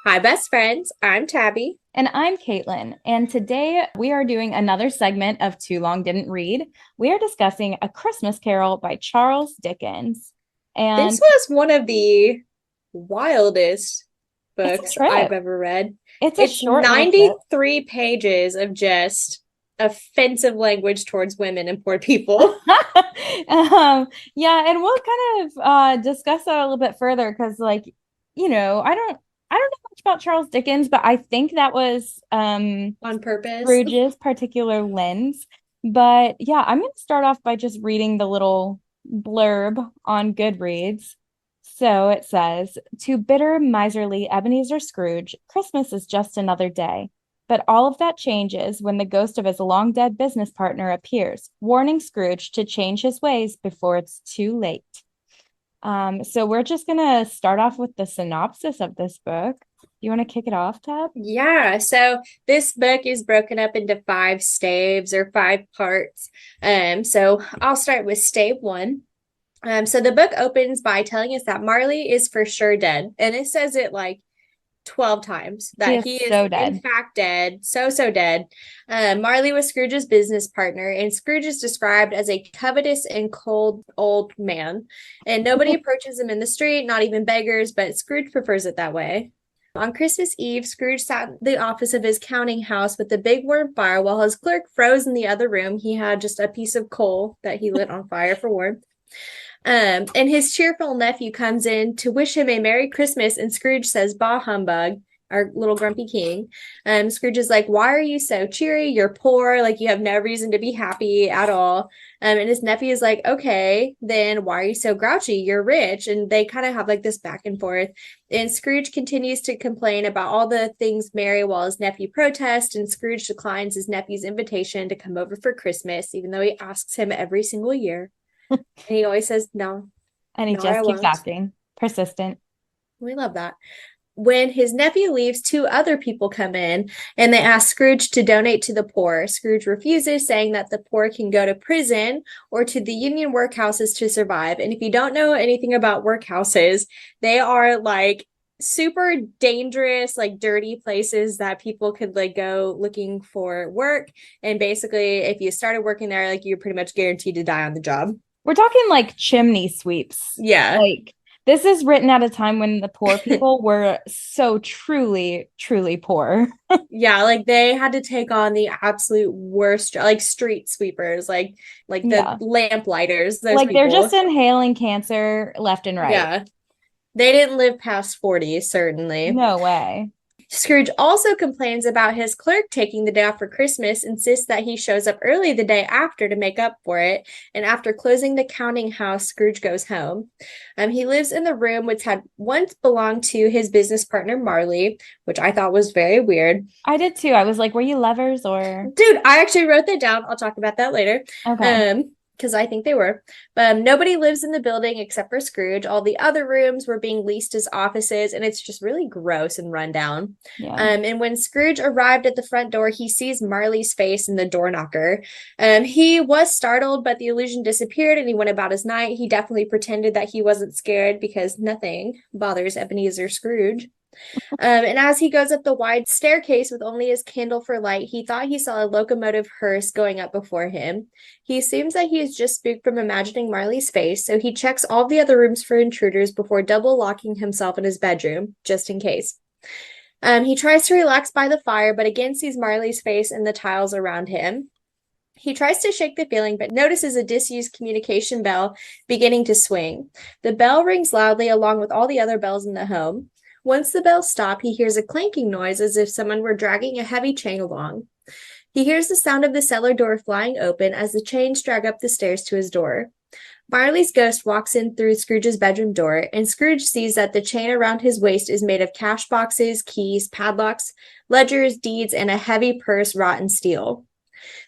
Hi, best friends. I'm Tabby. And I'm Caitlin. And today we are doing another segment of Too Long Didn't Read. We are discussing A Christmas Carol by Charles Dickens. This And was one of the wildest it's a books I've trip. ever read. It's a It's short little trip. 93 pages of just offensive language towards women and poor people. Yeah, and we'll kind of discuss that a little bit further because I don't know much about Charles Dickens, but I think that was On purpose. Scrooge's particular lens. But yeah, I'm going to start off by just reading the little blurb on Goodreads. So it says, to bitter, miserly Ebenezer Scrooge, Christmas is just another day. But all of that changes when the ghost of his long dead business partner appears, warning Scrooge to change his ways before it's too late. So we're just gonna start off with the synopsis of this book. You want to kick it off, Tab? Yeah, so this book is broken up into five staves or five parts. So I'll start with stave one. So the book opens by telling us that Marley is for sure dead, and it says it like 12 times He that is he is so in dead. fact dead, so dead. Marley was Scrooge's business partner, and Scrooge is described as a covetous and cold old man, and nobody approaches him in the street, not even beggars, but Scrooge prefers it that way. On Christmas Eve, Scrooge sat in the office of his counting house with the big warm fire while his clerk froze in the other room. He had just a piece of coal that he lit on fire for warmth. And his cheerful nephew comes in to wish him a Merry Christmas, and Scrooge says, Bah humbug, our little grumpy king. Scrooge is like, Why are you so cheery? You're poor, like you have no reason to be happy at all. And his nephew is like, Okay, then why are you so grouchy? You're rich. And they kind of have like this back and forth. And Scrooge continues to complain about all the things merry while his nephew protests, and Scrooge declines his nephew's invitation to come over for Christmas, even though he asks him every single year. And he always says, No, And he no, I just keeps won't. acting persistent. We love that. When his nephew leaves, two other people come in and they ask Scrooge to donate to the poor. Scrooge refuses, saying that the poor can go to prison or to the union workhouses to survive. And if you don't know anything about workhouses, they are like super dangerous, like dirty places that people could like go looking for work. And basically, if you started working there, like you're pretty much guaranteed to die on the job. We're talking like chimney sweeps. Yeah. Like this is written at a time when the poor people were so truly, truly poor. Yeah, like they had to take on the absolute worst, like street sweepers, like the Yeah. lamp lighters, those Like they're just people. inhaling cancer left and right. Yeah, they didn't live past 40, certainly. No way. Scrooge also complains about his clerk taking the day off for Christmas, insists that he shows up early the day after to make up for it, and after closing the counting house, Scrooge goes home. He lives in the room which had once belonged to his business partner Marley, which I thought was very weird. I did too. I was like, were you lovers or Dude, I actually wrote that down. I'll talk about that later. okay. Because I think they were. Nobody lives in the building except for Scrooge. All the other rooms were being leased as offices, and it's just really gross and run down. Yeah. And when Scrooge arrived at the front door, he sees Marley's face in the door knocker. He was startled, but the illusion disappeared and he went about his night. He definitely pretended that he wasn't scared because nothing bothers Ebenezer Scrooge. And as he goes up the wide staircase with only his candle for light, he thought he saw a locomotive hearse going up before him. He assumes that he is just spooked from imagining Marley's face, so he checks all the other rooms for intruders before double locking himself in his bedroom, just in case. He tries to relax by the fire, but again sees Marley's face and the tiles around him. He tries to shake the feeling, but notices a disused communication bell beginning to swing. The bell rings loudly along with all the other bells in the home. Once the bells stop, he hears a clanking noise as if someone were dragging a heavy chain along. He hears the sound of the cellar door flying open as the chains drag up the stairs to his door. Marley's ghost walks in through Scrooge's bedroom door, and Scrooge sees that the chain around his waist is made of cash boxes, keys, padlocks, ledgers, deeds, and a heavy purse wrought in steel.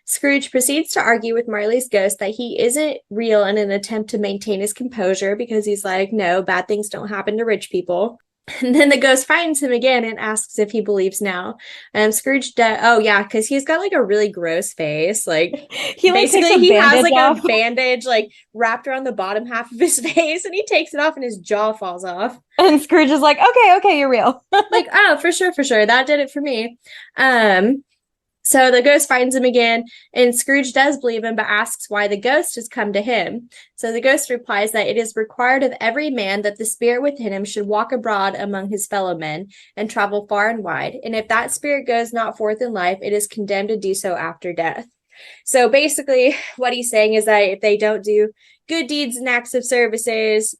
Scrooge proceeds to argue with Marley's ghost that he isn't real in an attempt to maintain his composure because he's like, no, bad things don't happen to rich people. And then the ghost finds him again and asks if he believes now. Oh yeah, because he's got like a really gross face. Like He like takes basically a he has bandage like a off. bandage like wrapped around the bottom half of his face, and he takes it off and his jaw falls off. And Scrooge is like, okay, okay, you're real. Like, oh, for sure. That did it for me. Um, so the ghost finds him again, and Scrooge does believe him, but asks why the ghost has come to him. So the ghost replies that it is required of every man that the spirit within him should walk abroad among his fellow men and travel far and wide. And if that spirit goes not forth in life, it is condemned to do so after death. So basically, what he's saying is that if they don't do good deeds and acts of services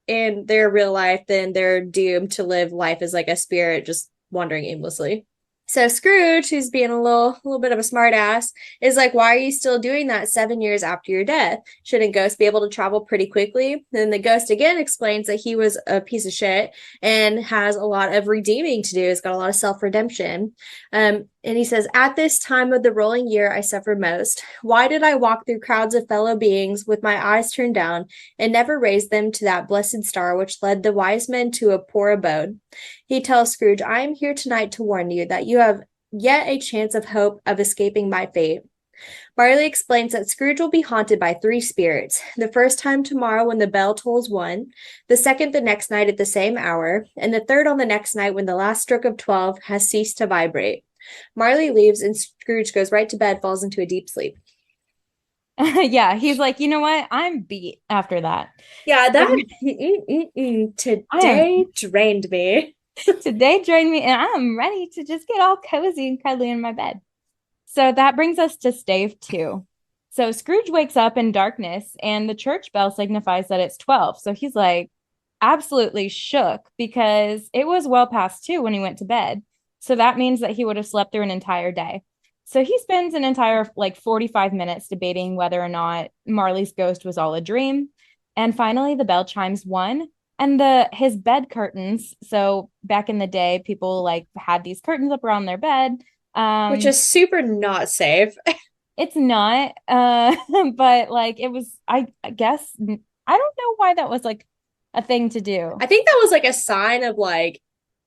in their real life, then they're doomed to live life as like a spirit just wandering aimlessly. So Scrooge, who's being a little bit of a smart ass, is like, why are you still doing that 7 years after your death? Shouldn't ghosts be able to travel pretty quickly? Then the ghost again explains that he was a piece of shit and has a lot of redeeming to do. He's got a lot of self-redemption. And he says, at this time of the rolling year, I suffer most. Why did I walk through crowds of fellow beings with my eyes turned down and never raise them to that blessed star which led the wise men to a poor abode? He tells Scrooge, I am here tonight to warn you that you have yet a chance of hope of escaping my fate. Marley explains that Scrooge will be haunted by three spirits. The first time tomorrow when the bell tolls one, the second the next night at the same hour, and the third on the next night when the last stroke of 12 has ceased to vibrate. Marley leaves and Scrooge goes right to bed, falls into a deep sleep. Yeah, he's like, you know what? I'm beat after that. Yeah, So that I am today drained me. today drained me and I'm ready to just get all cozy and cuddly in my bed. So that brings us to stave two. So Scrooge wakes up in darkness and the church bell signifies that it's 12. So he's like absolutely shook because it was well past 2 when he went to bed. So that means that he would have slept through an entire day. So he spends an entire like 45 minutes debating whether or not Marley's ghost was all a dream. And finally the bell chimes 1 and the his bed curtains. So back in the day, people like had these curtains up around their bed. Which is super not safe. It's not, but like it was, I guess, I don't know why that was like a thing to do I think that was like a sign of like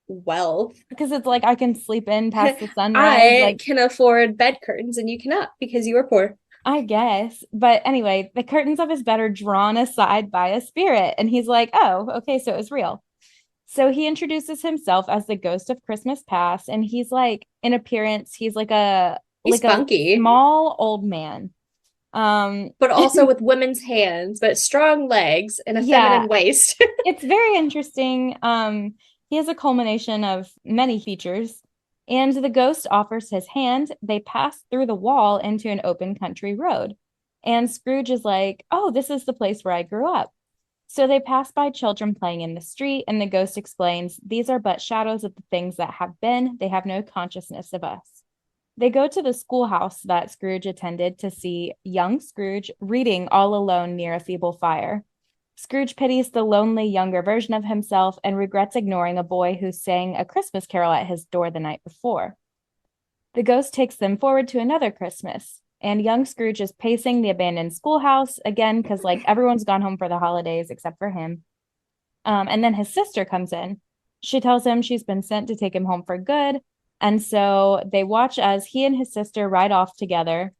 wealth. because it's like I can sleep in past the sunrise. I Like, can afford bed curtains and you cannot because you are poor. I guess. But anyway, the curtains of his bed are drawn aside by a spirit. And he's like, oh, okay, so it was real. So he introduces himself as the ghost of Christmas past. And he's like, in appearance, he's He's like a spunky, small old man. Um, but also with women's hands, but strong legs and a yeah, feminine waist. it's very interesting. He has a culmination of many features, and the ghost offers his hand. They pass through the wall into an open country road. And Scrooge is like, oh, this is the place where I grew up. So they pass by children playing in the street, and the ghost explains, these are but shadows of the things that have been. They have no consciousness of us. They go to the schoolhouse that Scrooge attended to see young Scrooge reading all alone near a feeble fire. Scrooge pities the lonely younger version of himself and regrets ignoring a boy who sang a Christmas carol at his door the night before. The ghost takes them forward to another Christmas, and young Scrooge is pacing the abandoned schoolhouse again because like everyone's gone home for the holidays except for him. And then his sister comes in. She tells him she's been sent to take him home for good. And so they watch as he and his sister ride off together.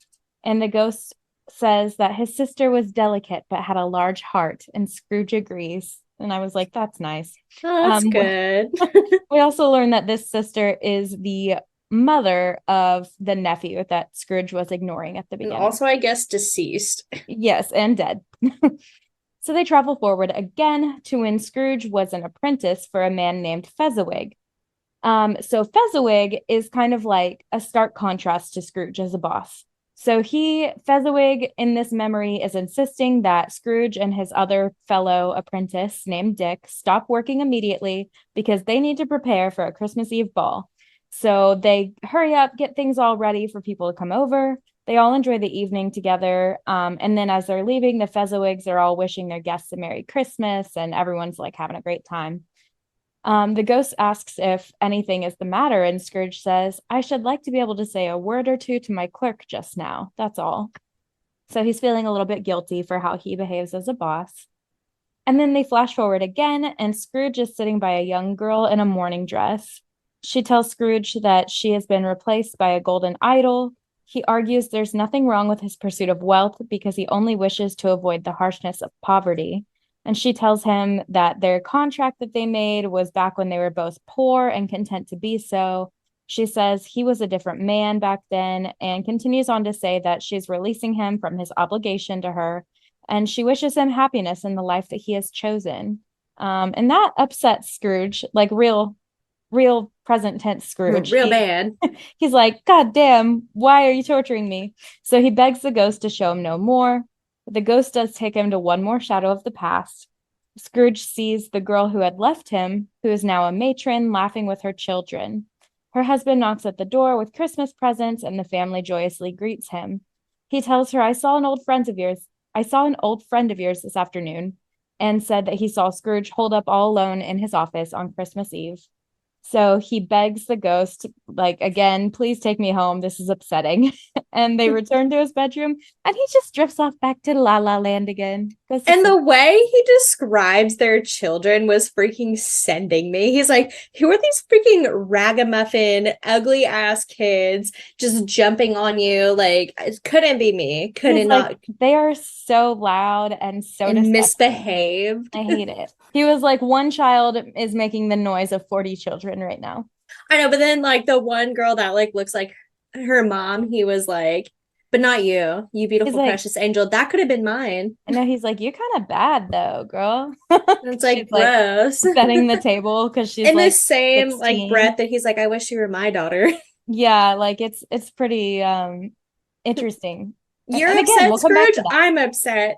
And the ghost says that his sister was delicate but had a large heart. And Scrooge agrees. And I was like, that's nice. Oh, that's good. We also learned that this sister is the mother of the nephew that Scrooge was ignoring at the And beginning. also, I guess, deceased. Yes, and dead. So they travel forward again to when Scrooge was an apprentice for a man named Fezziwig. So Fezziwig is kind of like a stark contrast to Scrooge as a boss. So Fezziwig in this memory is insisting that Scrooge and his other fellow apprentice named Dick stop working immediately because they need to prepare for a Christmas Eve ball. So they hurry up, get things all ready for people to come over. They all enjoy the evening together. And then as they're leaving, the Fezziwigs are all wishing their guests a Merry Christmas and everyone's like having a great time. The ghost asks if anything is the matter, and Scrooge says, I should like to be able to say a word or two to my clerk just now. That's all. So he's feeling a little bit guilty for how he behaves as a boss. And then they flash forward again, and Scrooge is sitting by a young girl in a morning dress. She tells Scrooge that she has been replaced by a golden idol. He argues there's nothing wrong with his pursuit of wealth because he only wishes to avoid the harshness of poverty. And she tells him that their contract that they made was back when they were both poor and content to be so. She says he was a different man back then and continues on to say that she's releasing him from his obligation to her, and she wishes him happiness in the life that he has chosen. And that upsets Scrooge, like real present tense Scrooge. Real bad. He's like, God damn, why are you torturing me? So he begs the ghost to show him no more. The ghost does take him to one more shadow of the past. Scrooge sees the girl who had left him, who is now a matron, laughing with her children. Her husband knocks at the door with Christmas presents, and the family joyously greets him. He tells her, I saw an old friend of yours this afternoon, and said that he saw Scrooge holed up all alone in his office on Christmas Eve. So he begs the ghost, like, again, please take me home. This is upsetting. And they return to his bedroom, and he just drifts off back to La La Land again. And the way he describes their children was freaking sending me. He's like, who are these freaking ragamuffin, ugly ass kids just jumping on you? Like, it couldn't be me. Couldn't not. Like, they are so loud and so misbehaved. I hate it. He was like, one child is making the noise of 40 children right now. I know, but then like the one girl that like looks like her mom, he was like, but not you beautiful, like, precious angel. That could have been mine. I know. He's like, you're kind of bad though, girl. It's like gross. Like, setting the table because she's in like the same 16. like breath that he's like, I wish you were my daughter. Yeah, like it's pretty interesting. You're and upset, again, Scrooge. I'm upset.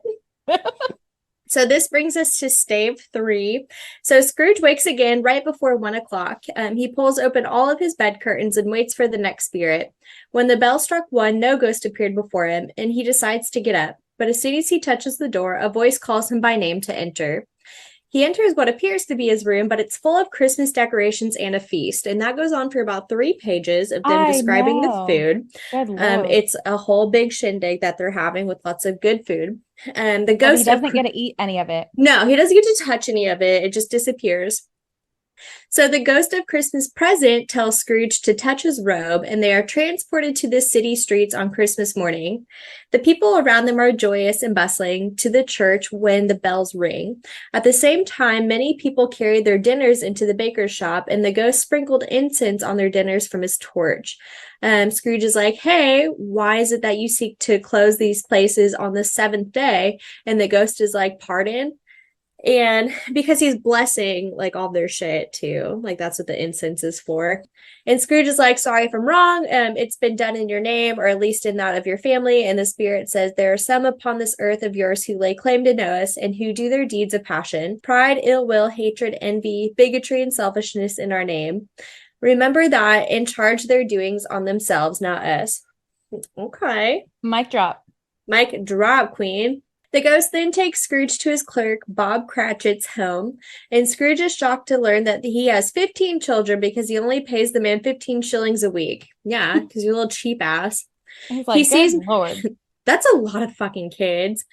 So this brings us to stave 3. So Scrooge wakes again right before 1 o'clock. He pulls open all of his bed curtains and waits for the next spirit. When the bell struck 1, no ghost appeared before him, and he decides to get up. But as soon as he touches the door, a voice calls him by name to enter. He enters what appears to be his room, but it's full of Christmas decorations and a feast. And that goes on for about 3 pages of them describing the food. It's a whole big shindig that they're having with lots of good food. The ghost he doesn't get to eat any of it. No, he doesn't get to touch any of it. It just disappears. So the ghost of Christmas present tells Scrooge to touch his robe, and they are transported to the city streets on Christmas morning. The people around them are joyous and bustling to the church when the bells ring. At the same time, many people carried their dinners into the baker's shop, and the ghost sprinkled incense on their dinners from his torch. Scrooge is like, hey, why is it that you seek to close these places on the 7th day? And the ghost is like, pardon? And because he's blessing like all their shit too, like that's what the incense is for. And Scrooge is like, sorry if I'm wrong. It's been done in your name, or at least in that of your family. And the spirit says, there are some upon this earth of yours who lay claim to know us and who do their deeds of passion, pride, ill will, hatred, envy, bigotry, and selfishness in our name. Remember that and charge their doings on themselves, not us. Okay. Mic drop. Mic drop, queen. The ghost then takes Scrooge to his clerk, Bob Cratchit's home, and Scrooge is shocked to learn that he has 15 children because he only pays the man 15 shillings a week. Yeah, because you're a little cheap ass. He's like, he sees, Lord. That's a lot of fucking kids.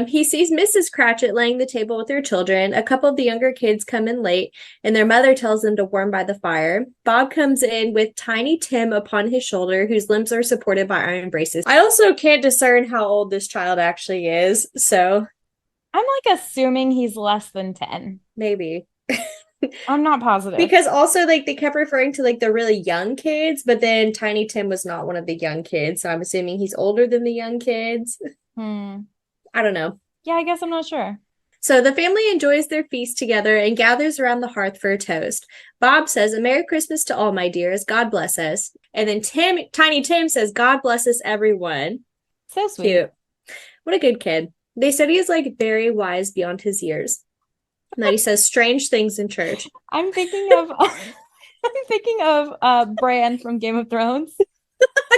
He sees Mrs. Cratchit laying the table with her children. A couple of the younger kids come in late, and their mother tells them to warm by the fire. Bob comes in with Tiny Tim upon his shoulder, whose limbs are supported by iron braces. I also can't discern how old this child actually is, so... I'm like assuming he's less than 10. Maybe. I'm not positive. Because also, like, they kept referring to, like, the really young kids, but then Tiny Tim was not one of the young kids, so I'm assuming he's older than the young kids. I don't know. Yeah, I guess I'm not sure. So the family enjoys their feast together and gathers around the hearth for a toast. Bob says, a Merry Christmas to all, my dears. God bless us. And then Tiny Tim says, God bless us, everyone. So sweet. Cute. What a good kid. They said he is, like, very wise beyond his years. And that he says strange things in church. I'm thinking of Bran from Game of Thrones.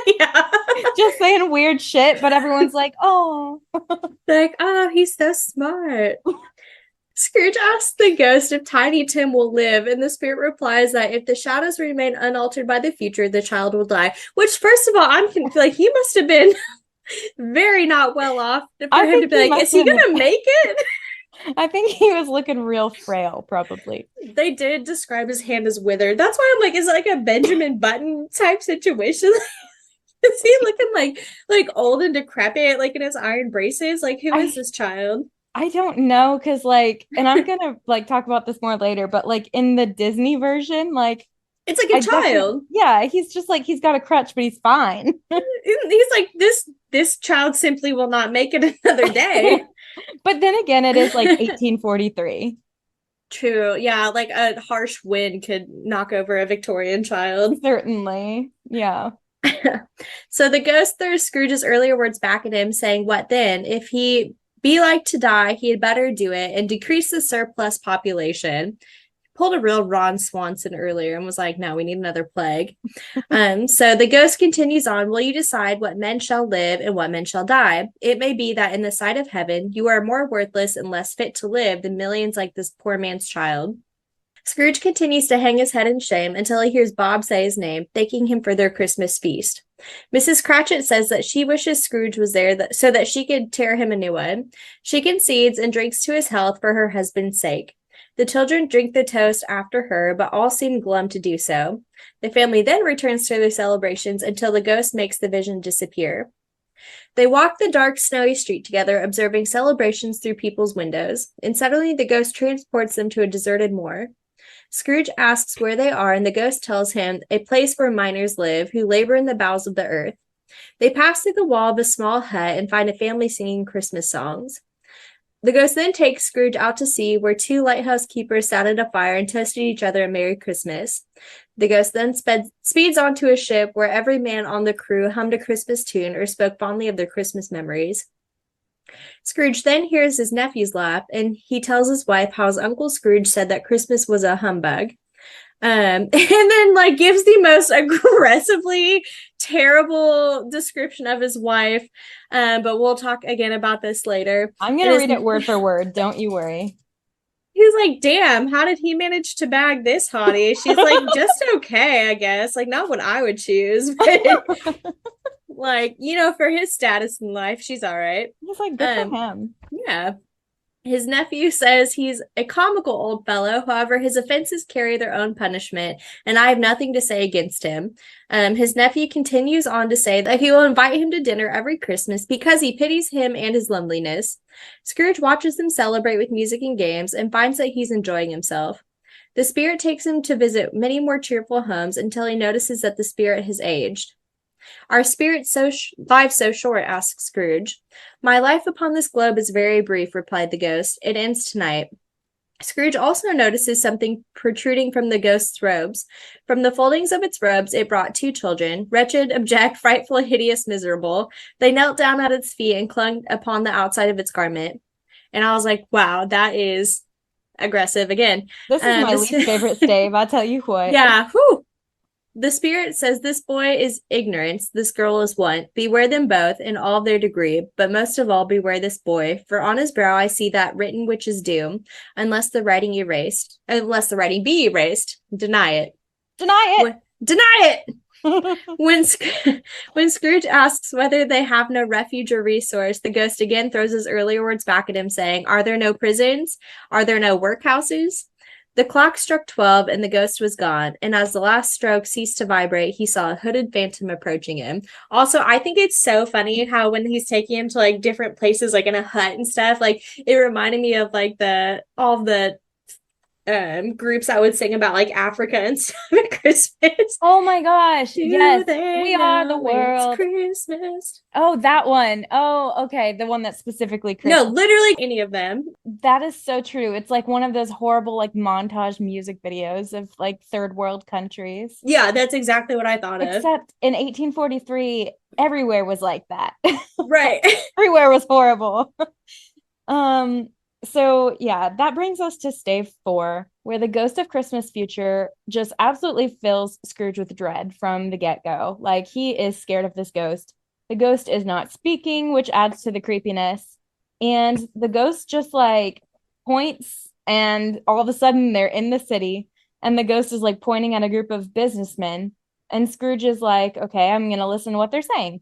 Yeah. Just saying weird shit, but everyone's like, oh. Like, oh, he's so smart. Scrooge asks the ghost if Tiny Tim will live, and the spirit replies that if the shadows remain unaltered by the future, the child will die. Which, first of all, I'm like, he must have been very not well off for him to be like, is he gonna make it? I think he was looking real frail, probably. They did describe his hand as withered. That's why I'm like, is it like a Benjamin Button type situation? Is he looking like old and decrepit, like in his iron braces? Like, who is I this child? I don't know, because like, and I'm gonna like talk about this more later, but like in the Disney version, like It's like a I definitely, child. yeah, he's just like he's got a crutch, but he's fine. He's like, this child simply will not make it another day. But then again, it is like 1843. True. Yeah, like a harsh wind could knock over a Victorian child. Certainly. Yeah. So the ghost throws Scrooge's earlier words back at him, saying, "What then? If he be like to die, he had better do it and decrease the surplus population." Pulled a real Ron Swanson earlier and was like, "No, we need another plague." So the ghost continues on. Will you decide what men shall live and what men shall die? It may be that in the sight of heaven, you are more worthless and less fit to live than millions like this poor man's child. Scrooge continues to hang his head in shame until he hears Bob say his name, thanking him for their Christmas feast. Mrs. Cratchit says that she wishes Scrooge was there so that she could tear him a new one. She concedes and drinks to his health for her husband's sake. The children drink the toast after her, but all seem glum to do so. The family then returns to their celebrations until the ghost makes the vision disappear. They walk the dark, snowy street together, observing celebrations through people's windows, and suddenly the ghost transports them to a deserted moor. Scrooge asks where they are, and the ghost tells him a place where miners live who labor in the bowels of the earth. They pass through the wall of a small hut and find a family singing Christmas songs. The ghost then takes Scrooge out to sea, where two lighthouse keepers sat at a fire and toasted each other a Merry Christmas. The ghost then speeds onto a ship where every man on the crew hummed a Christmas tune or spoke fondly of their Christmas memories. Scrooge then hears his nephew's laugh, and he tells his wife how his Uncle Scrooge said that Christmas was a humbug. And then like gives the most aggressively terrible description of his wife. But we'll talk again about this later. I'm gonna read it word for word. Don't you worry. He's like, damn, how did he manage to bag this hottie? She's like, just okay, I guess. Like, not what I would choose, but like, for his status in life, she's all right. He's like, good for him. Yeah. His nephew says he's a comical old fellow. However, his offenses carry their own punishment, and I have nothing to say against him. His nephew continues on to say that he will invite him to dinner every Christmas because he pities him and his loneliness. Scrooge watches them celebrate with music and games and finds that he's enjoying himself. The spirit takes him to visit many more cheerful homes until he notices that the spirit has aged. Our spirit life so short? Asked Scrooge. My life upon this globe is very brief, replied the ghost. It ends tonight. Scrooge also notices something protruding from the ghost's robes. From the foldings of its robes, it brought two children, wretched, abject, frightful, hideous, miserable. They knelt down at its feet and clung upon the outside of its garment. And I was like, wow, that is aggressive again. This is my least favorite stave, I'll tell you what. Yeah, whew. The spirit says this boy is ignorance, this girl is want. Beware them both in all their degree, but most of all beware this boy, for on his brow I see that written which is doom, unless the writing be erased. Deny it. Deny it. Deny it. When Scrooge asks whether they have no refuge or resource, the ghost again throws his earlier words back at him, saying, Are there no prisons? Are there no workhouses? The clock struck 12 and the ghost was gone, and as the last stroke ceased to vibrate, he saw a hooded phantom approaching him. Also, I think it's so funny how when he's taking him to like different places, like in a hut and stuff, like it reminded me of like all the groups that would sing about like Africa and stuff at Christmas. Oh my gosh. Yes. We are the world. Christmas. Oh, that one. Oh, okay. The one that's specifically Christmas. No, literally any of them. That is so true. It's like one of those horrible like montage music videos of like third world countries. Yeah, that's exactly what I thought of. Except in 1843, everywhere was like that. Right. Everywhere was horrible. So yeah, that brings us to stave 4, where the ghost of Christmas future just absolutely fills Scrooge with dread from the get-go. Like he is scared of this ghost. The ghost is not speaking, which adds to the creepiness. And the ghost just like points, and all of a sudden they're in the city, and the ghost is like pointing at a group of businessmen. And Scrooge is like, okay, I'm going to listen to what they're saying.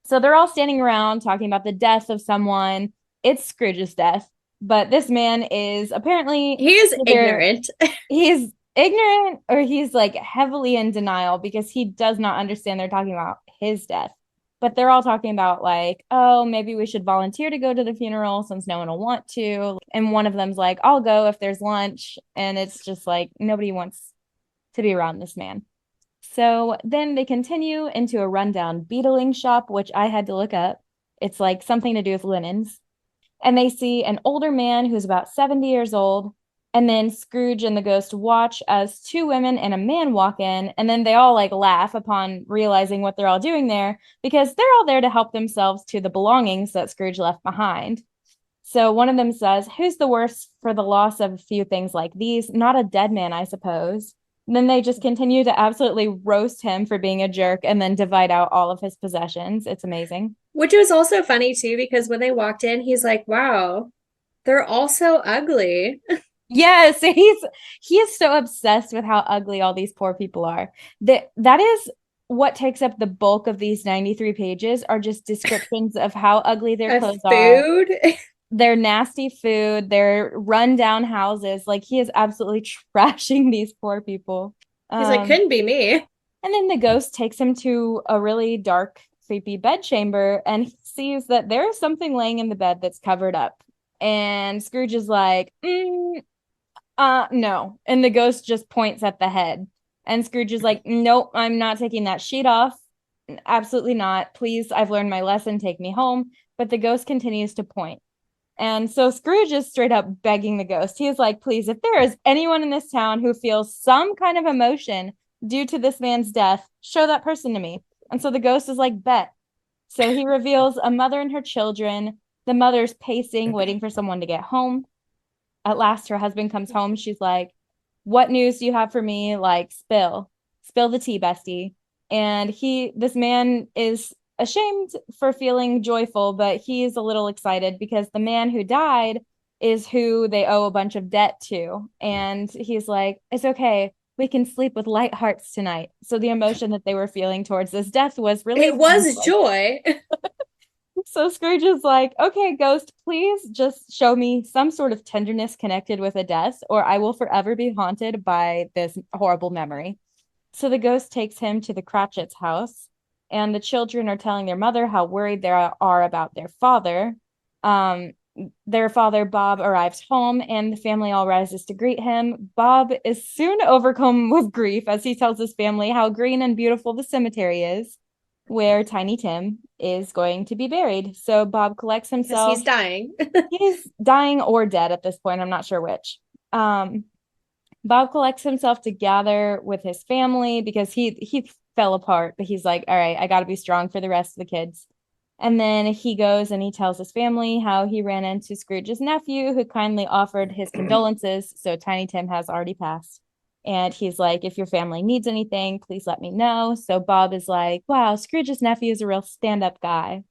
So they're all standing around talking about the death of someone. It's Scrooge's death. But this man is apparently He is either ignorant. he's ignorant or he's like heavily in denial because he does not understand they're talking about his death. But they're all talking about like, oh, maybe we should volunteer to go to the funeral since no one will want to. And one of them's like, I'll go if there's lunch. And it's just like nobody wants to be around this man. So then they continue into a rundown beetling shop, which I had to look up. It's like something to do with linens. And they see an older man who's about 70 years old. And then Scrooge and the ghost watch as two women and a man walk in. And then they all like laugh upon realizing what they're all doing there because they're all there to help themselves to the belongings that Scrooge left behind. So one of them says, who's the worse for the loss of a few things like these? Not a dead man, I suppose. And then they just continue to absolutely roast him for being a jerk and then divide out all of his possessions. It's amazing. Which was also funny too, because when they walked in, he's like, wow, they're all so ugly. Yes, he is so obsessed with how ugly all these poor people are. That is what takes up the bulk of these 93 pages are just descriptions of how ugly their A clothes are, food. their nasty food, their rundown houses. Like he is absolutely trashing these poor people. He's like, Um, couldn't be me. and then the ghost takes him to a really dark, creepy bedchamber, and he sees that there is something laying in the bed that's covered up. And Scrooge is like, no. And the ghost just points at the head. And Scrooge is like, nope, I'm not taking that sheet off. Absolutely not. Please, I've learned my lesson. Take me home. But the ghost continues to point. And so Scrooge is straight up begging the ghost. He is like, please, if there is anyone in this town who feels some kind of emotion due to this man's death, show that person to me. And so the ghost is like, bet. So he reveals a mother and her children. The mother's pacing, waiting for someone to get home. At last, her husband comes home. She's like, what news do you have for me? Like, spill the tea, bestie. And this man is ashamed for feeling joyful, but he is a little excited because the man who died is who they owe a bunch of debt to. And he's like, it's okay. We can sleep with light hearts tonight. So the emotion that they were feeling towards this death was It really was joy. joy. So Scrooge is like, okay, ghost, please just show me some sort of tenderness connected with a death, or I will forever be haunted by this horrible memory. So the ghost takes him to the Cratchit's house, and the children are telling their mother how worried they are about their father. Um, their father, Bob, arrives home, and the family all rises to greet him. Bob is soon overcome with grief as he tells his family how green and beautiful the cemetery is where Tiny Tim is going to be buried. So Bob collects Because himself. he's dying. He's dying or dead at this point. I'm not sure which. Bob collects himself to gather with his family because he fell apart, but he's like, all right, I got to be strong for the rest of the kids. And then he goes and he tells his family how he ran into Scrooge's nephew, who kindly offered his condolences. So Tiny Tim has already passed. And he's like, if your family needs anything, please let me know. So Bob is like, wow, Scrooge's nephew is a real stand up guy.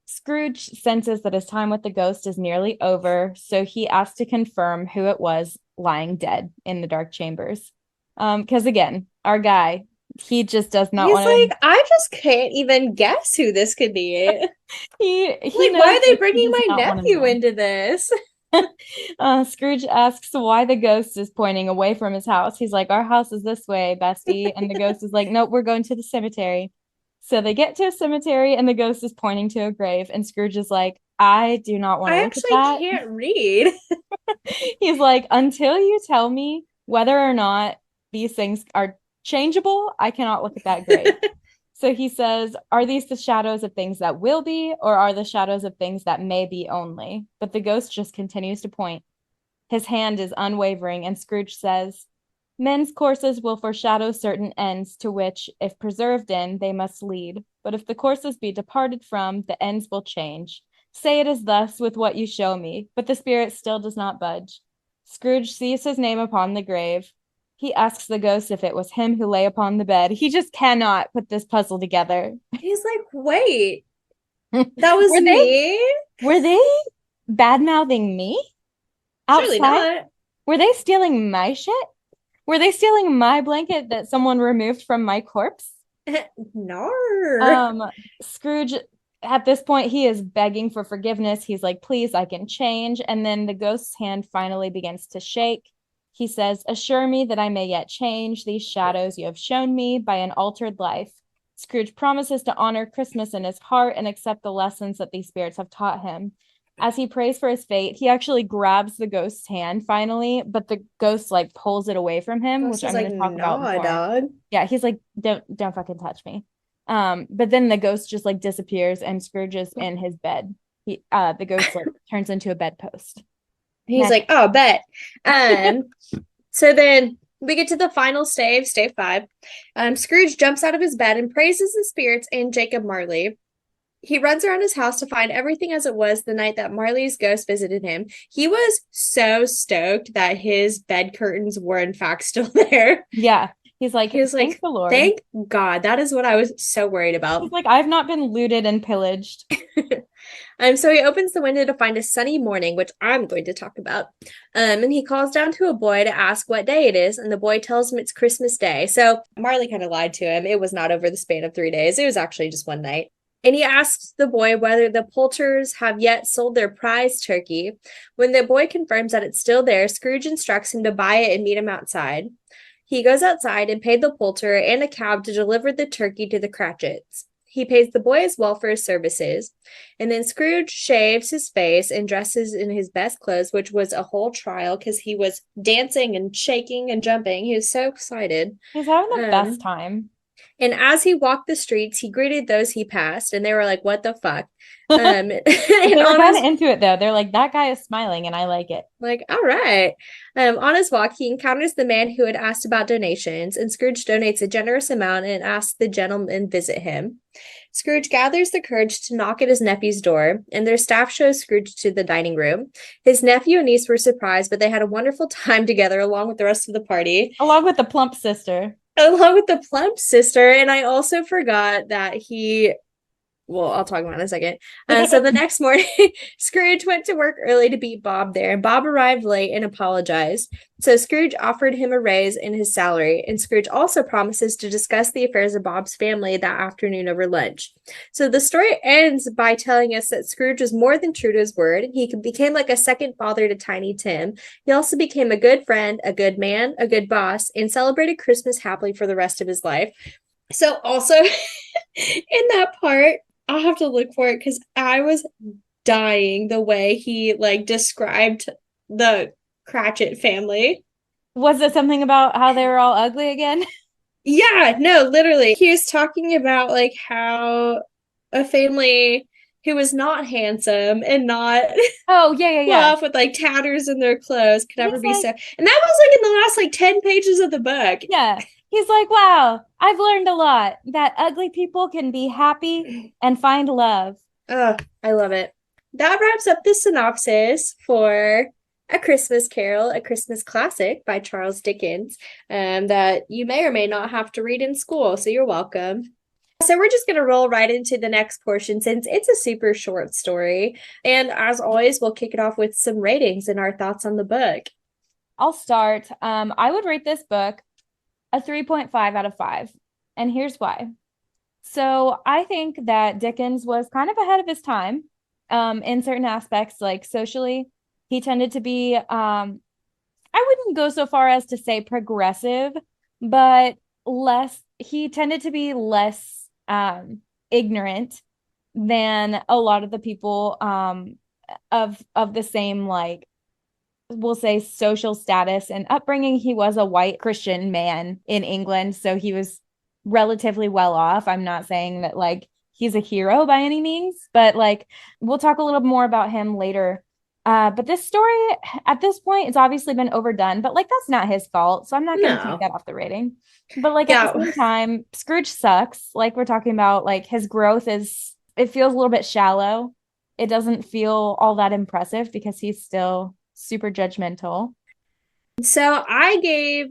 Scrooge senses that his time with the ghost is nearly over. So he asks to confirm who it was lying dead in the dark chambers. Because again, our guy, he just does not He's want to. like, I just can't even guess who this could be. He Like, why knows are they that he bringing does my not want to nephew know. into this? Scrooge asks why the ghost is pointing away from his house. He's like, our house is this way, bestie. And the ghost is like, nope, we're going to the cemetery. So they get to a cemetery and the ghost is pointing to a grave. And Scrooge is like, I do not want to I look at actually that. can't read. He's like, until you tell me whether or not these things are changeable, I cannot look at that grave. So he says, are these the shadows of things that will be, or are the shadows of things that may be only? But the ghost just continues to point. His hand is unwavering, and Scrooge says, men's courses will foreshadow certain ends to which, if preserved in, they must lead. But if the courses be departed from, the ends will change. Say it is thus with what you show me, but the spirit still does not budge. Scrooge sees his name upon the grave. He asks the ghost if it was him who lay upon the bed. He just cannot put this puzzle together. He's like, wait, were that was they me? were they bad mouthing me Surely outside? not. Were they stealing my shit? Were they stealing my blanket that someone removed from my corpse? Nar. Um, Scrooge At this point, he is begging for forgiveness. He's like, please, I can change. And then the ghost's hand finally begins to shake. He says, assure me that I may yet change these shadows you have shown me by an altered life. Scrooge promises to honor Christmas in his heart and accept the lessons that these spirits have taught him. As he prays for his fate, he actually grabs the ghost's hand finally, but the ghost like pulls it away from him, Ghost which is I'm like, going to talk about nah, more. dog. Yeah, he's like, don't fucking touch me. But then the ghost just like disappears and Scrooge is in his bed. The ghost like turns into a bedpost. He's Next. like, oh, bet. Um, so then we get to the final stave, stave 5. Scrooge jumps out of his bed and praises the spirits and Jacob Marley. He runs around his house to find everything as it was the night that Marley's ghost visited him. He was so stoked that his bed curtains were in fact still there. Yeah. He's like, He was thank like, the Lord. thank God. That is what I was so worried about. He's like, I've not been looted and pillaged. So he opens the window to find a sunny morning, which I'm going to talk about. And he calls down to a boy to ask what day it is, and the boy tells him it's Christmas Day. So Marley kind of lied to him. It was not over the span of 3 days. It was actually just one night. And he asks the boy whether the poulterers have yet sold their prize turkey. When the boy confirms that it's still there, Scrooge instructs him to buy it and meet him outside. He goes outside and paid the poulterer and a cab to deliver the turkey to the Cratchits. He pays the boy as well for his services. And then Scrooge shaves his face and dresses in his best clothes, which was a whole trial because he was dancing and shaking and jumping. He was so excited. He's having the best time. And as he walked the streets, he greeted those he passed, and they were like, what the fuck? They were kind of into it, though. They're like, that guy is smiling, and I like it. Like, all right. On his walk, he encounters the man who had asked about donations, and Scrooge donates a generous amount and asks the gentleman visit him. Scrooge gathers the courage to knock at his nephew's door, and their staff shows Scrooge to the dining room. His nephew and niece were surprised, but they had a wonderful time together along with the rest of the party. Along with the plump sister. Along with the plump sister. And I also forgot that I'll talk about it in a second. So the next morning, Scrooge went to work early to beat Bob there. Bob arrived late and apologized. So Scrooge offered him a raise in his salary, and Scrooge also promises to discuss the affairs of Bob's family that afternoon over lunch. So the story ends by telling us that Scrooge was more than true to his word. He became like a second father to Tiny Tim. He also became a good friend, a good man, a good boss, and celebrated Christmas happily for the rest of his life. So also in that part, I'll have to look for it because I was dying the way he like described the Cratchit family. Was it something about how they were all ugly again? Yeah, no, literally. He was talking about like how a family who was not handsome and not Oh, yeah. with like tatters in their clothes could ever be like, so. And that was like in the last like 10 pages of the book. Yeah. He's like, wow, I've learned a lot that ugly people can be happy and find love. Oh, I love it. That wraps up the synopsis for A Christmas Carol, a Christmas classic by Charles Dickens, that you may or may not have to read in school. So you're welcome. So we're just going to roll right into the next portion since it's a super short story. And as always, we'll kick it off with some ratings and our thoughts on the book. I'll start. I would rate this book a 3.5 out of 5. And here's why. So I think that Dickens was kind of ahead of his time in certain aspects, like socially. He tended to be, I wouldn't go so far as to say progressive, but he tended to be less ignorant than a lot of the people of the same, like, we'll say social status and upbringing. He was a white Christian man in England, so he was relatively well off. I'm not saying that like he's a hero by any means, but like we'll talk a little more about him later. But this story at this point, it's obviously been overdone, but like that's not his fault, so I'm not going to take that off the rating. But like at the same time, Scrooge sucks. Like we're talking about, like his growth it feels a little bit shallow. It doesn't feel all that impressive because he's still super judgmental. So I gave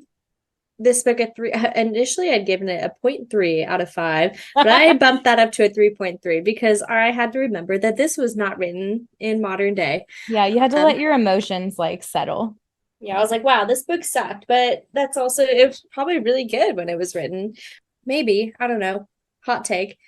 this book a 3. Initially, I'd given it a 0.3 out of 5, but I bumped that up to a 3.3 because I had to remember that this was not written in modern day. Yeah, you had to let your emotions like settle. Yeah, I was like, wow, this book sucked, but it was probably really good when it was written. Maybe, I don't know. Hot take.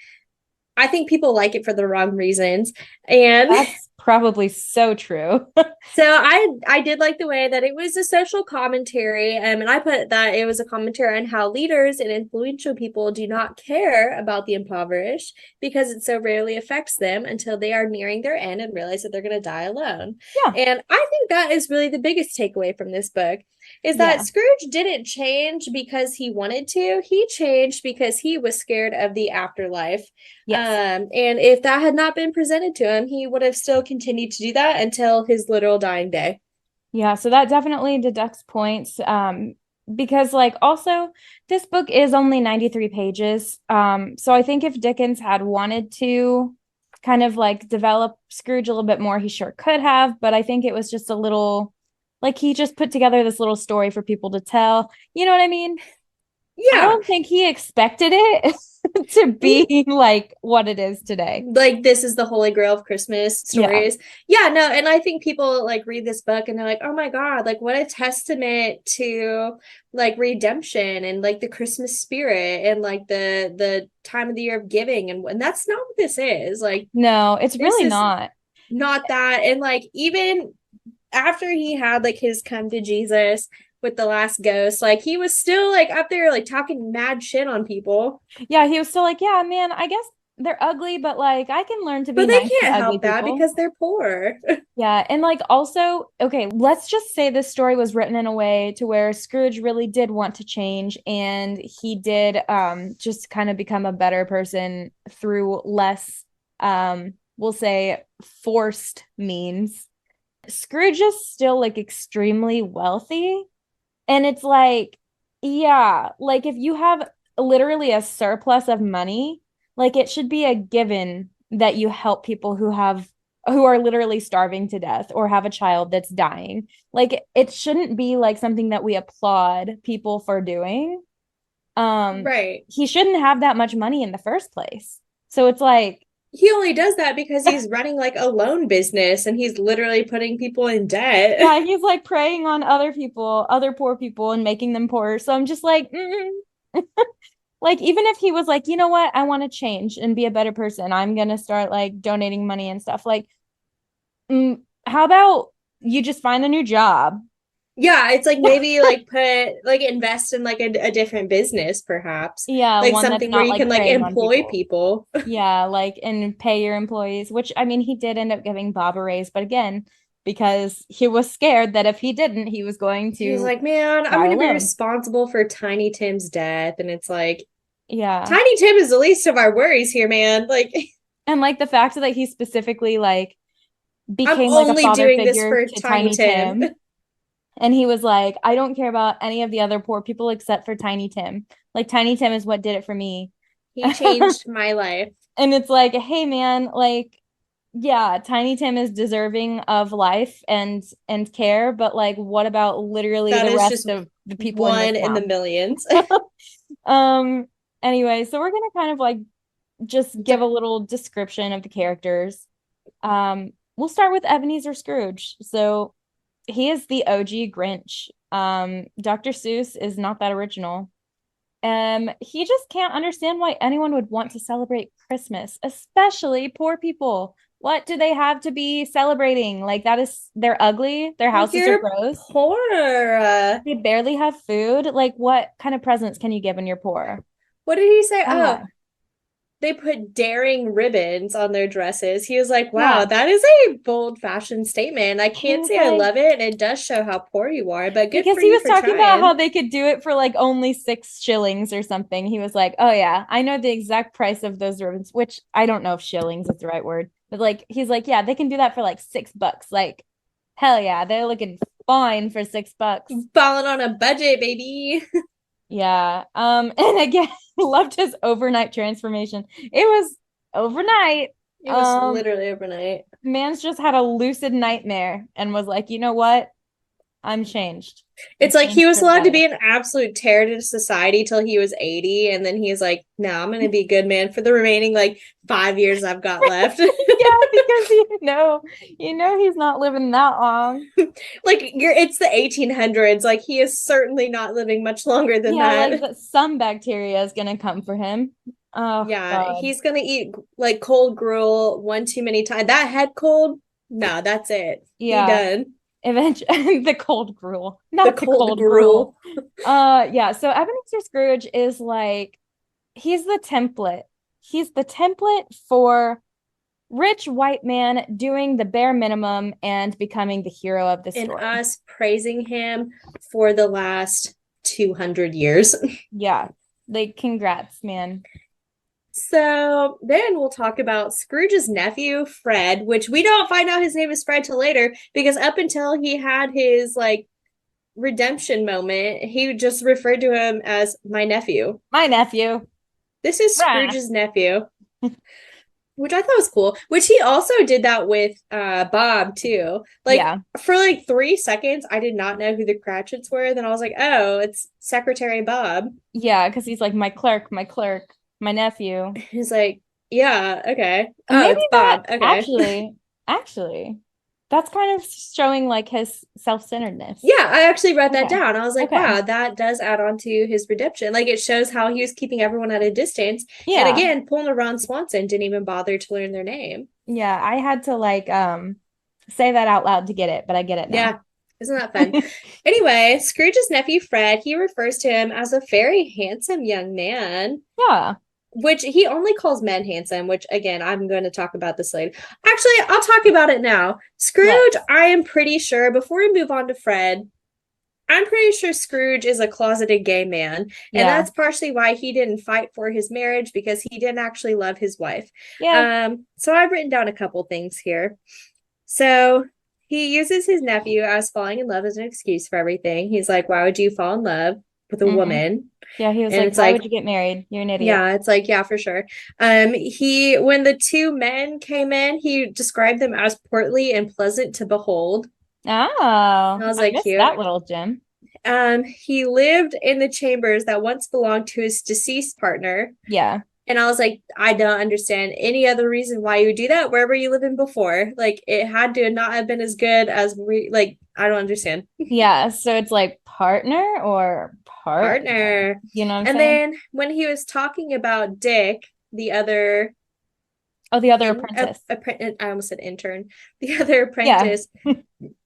I think people like it for the wrong reasons. And That's probably so true. so I did like the way that it was a social commentary, and I put that it was a commentary on how leaders and influential people do not care about the impoverished because it so rarely affects them until they are nearing their end and realize that they're going to die alone. Yeah. And I think that is really the biggest takeaway from this book is that Yeah. Scrooge didn't change because he wanted to. He changed because he was scared of the afterlife. Yes. And if that had not been presented to him, he would have still continued to do that until his literal dying day. Yeah, so that definitely deducts points. Because like also this book is only 93 pages. So I think if Dickens had wanted to kind of like develop Scrooge a little bit more, he sure could have, but I think it was just a little like he just put together this little story for people to tell. You know what I mean? I Yeah. don't think he expected it to be like what it is today. Like this is the holy grail of Christmas Yeah. stories. Yeah, no, and I think people like read this book and they're like, "Oh my God, like what a testament to like redemption and like the Christmas spirit and like the time of the year of giving." And that's not what this is. Like No, it's this really is not. not that. And like even after he had like his come to Jesus with the last ghost, like he was still like up there like talking mad shit on people. Yeah, he was still like, yeah, man, I guess they're ugly, but like I can learn to be But they nice to can't ugly help that people. because they're poor. Yeah, and like also, okay, let's just say this story was written in a way to where Scrooge really did want to change and he did just kind of become a better person through less we'll say forced means. Scrooge is still like extremely wealthy. And it's like, yeah, like if you have literally a surplus of money, like it should be a given that you help people who are literally starving to death or have a child that's dying. Like it shouldn't be like something that we applaud people for doing. Right. He shouldn't have that much money in the first place. So it's like, He only does that because he's running like a loan business and he's literally putting people in debt. yeah, he's like preying on other people, other poor people, and making them poorer. So I'm just like, like even if he was like, you know what, I want to change and be a better person, I'm gonna start like donating money and stuff. Like, how about you just find a new job? Yeah, it's like maybe like put like invest in like a different business perhaps. Yeah, Like one that's something where not you like can like preying on employ people. people. Yeah, like and pay your employees, which I mean, he did end up giving Bob a raise, but again, because he was scared that if he didn't, he was going He's to like, "Man, I'm die going to be alone. responsible for Tiny Tim's death." And it's like, Yeah. Tiny Tim is the least of our worries here, man. Like And like the fact that he specifically like I'm became like a only father doing this figure for to Tiny Tiny Tim. Tim. And he was like, I don't care about any of the other poor people except for Tiny Tim. Like Tiny Tim is what did it for me. He changed my life. And it's like, hey man, like yeah, Tiny Tim is deserving of life and care, but like what about literally That the is rest just of the people in this one in the town? millions. Um anyway, so we're gonna kind of like just give a little description of the characters. We'll start with Ebenezer Scrooge. So he is the OG Grinch. Dr. Seuss is not that original. He just can't understand why anyone would want to celebrate Christmas, especially poor people. What do they have to be celebrating? Like that is they're ugly, their Like houses are you're gross, poor. they barely have food. Like what kind of presents can you give when you're poor? What did he say? Oh, Oh, they put daring ribbons on their dresses. He was like, wow, yeah. that is a bold fashion statement. I He can't was say I like, love it. And it does show how poor you are, but good because for he you was for talking about how trying. they could do it for like only 6 shillings or something. He was like, "Oh yeah, I know the exact price of those ribbons," which I don't know if shillings is the right word, but like he's like, "Yeah, they can do that for like $6." Like, hell yeah, they're looking fine for $6. Falling on a budget, baby. Yeah. And again, loved his overnight transformation. It was overnight. It was Um, literally overnight. man's just had a lucid nightmare and was like, you know what? I'm changed. I'm It's like he changed was for the allowed to better. be an absolute terror to society till he was 80. And then he's like, no, I'm going to be a good man for the remaining like 5 years I've got left. Yeah, because you know he's not living that long. Like it's the 1800s. Like he is certainly not living much longer than Yeah, like that. that some bacteria is gonna come for him. Oh Yeah, God. he's gonna eat like cold gruel one too many times. That head cold, no, that's it. He Yeah. done. Eventually the cold gruel, The not the cold cold gruel. gruel. Yeah, so Ebenezer Scrooge is like he's the template. He's the template for rich white man doing the bare minimum and becoming the hero of the And story. us praising him for the last 200 years. Yeah. Like congrats, man. So then we'll talk about Scrooge's nephew, Fred, which we don't find out his name is Fred till later because up until he had his like redemption moment, he just referred to him as my nephew. My nephew. This is Rah. Scrooge's nephew, which I thought was cool. Which he also did that with Bob too. Like Yeah. for like 3 seconds, I did not know who the Cratchits were. Then I was like, oh, it's Secretary Bob. Yeah, because he's like my clerk, my nephew. He's like, yeah, okay. And Oh, maybe it's that Bob. Okay. actually, that's kind of showing like his self-centeredness. Yeah, I actually read that Okay. down. I was like, Okay. wow, that does add on to his redemption. Like it shows how he was keeping everyone at a distance. And Yeah. again, Paul and Ron Swanson didn't even bother to learn their name. Yeah. I had to like say that out loud to get it, but I get it now. Yeah, isn't that fun? Anyway, Scrooge's nephew Fred, he refers to him as a very handsome young man, Yeah. which he only calls men handsome, which again, I'm going to talk about this later. Actually, I'll talk about it now. Scrooge, Let's. I am pretty sure, before we move on to Fred, I'm pretty sure Scrooge is a closeted gay man. And Yeah. that's partially why he didn't fight for his marriage because he didn't actually love his wife. Yeah. So I've written down a couple things here. So he uses his nephew as falling in love as an excuse for everything. He's like, why would you fall in love with a Hmm. woman? Yeah, he was And like, it's why like, would you get married? You're an idiot. yeah, it's like, yeah, for sure. He when the two men came in, he described them as portly and pleasant to behold. Oh, I was I like, missed cute. that little gem. He lived in the chambers that once belonged to his deceased partner. Yeah. And I was like, I don't understand any other reason why you would do that wherever you live in before. Like it had to not have been as good as like I don't understand. Yeah. So it's like partner or partner. Partner. You know what I'm And saying? then when he was talking about Dick, the other Oh, the other in apprentice. I almost said intern, the other Yeah. apprentice,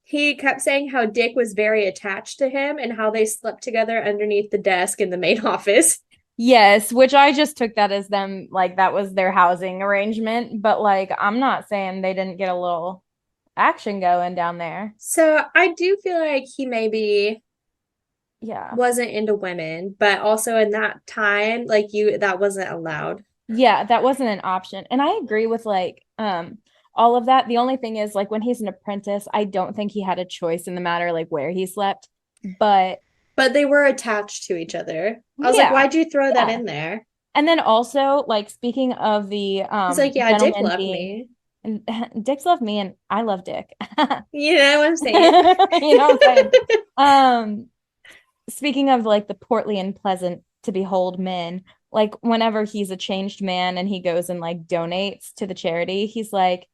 he kept saying how Dick was very attached to him and how they slept together underneath the desk in the main office. Yes, which I just took that as them like that was their housing arrangement, but like I'm not saying they didn't get a little action going down there. So I do feel like he maybe Yeah. wasn't into women, but also in that time, like you, that wasn't allowed. Yeah, that wasn't an option. And I agree with like all of that. The only thing is like when he's an apprentice, I don't think he had a choice in the matter like where he slept. But But they were attached to each other. I was like, yeah, why'd you throw that yeah. in there? And then also like speaking of the He's like, yeah, Dick gentleman loved being me. and Dick's love me and I love Dick. You know what I'm saying? You know what I'm saying? Um, speaking of like the portly and pleasant to behold men, like whenever he's a changed man and he goes and like donates to the charity, he's like,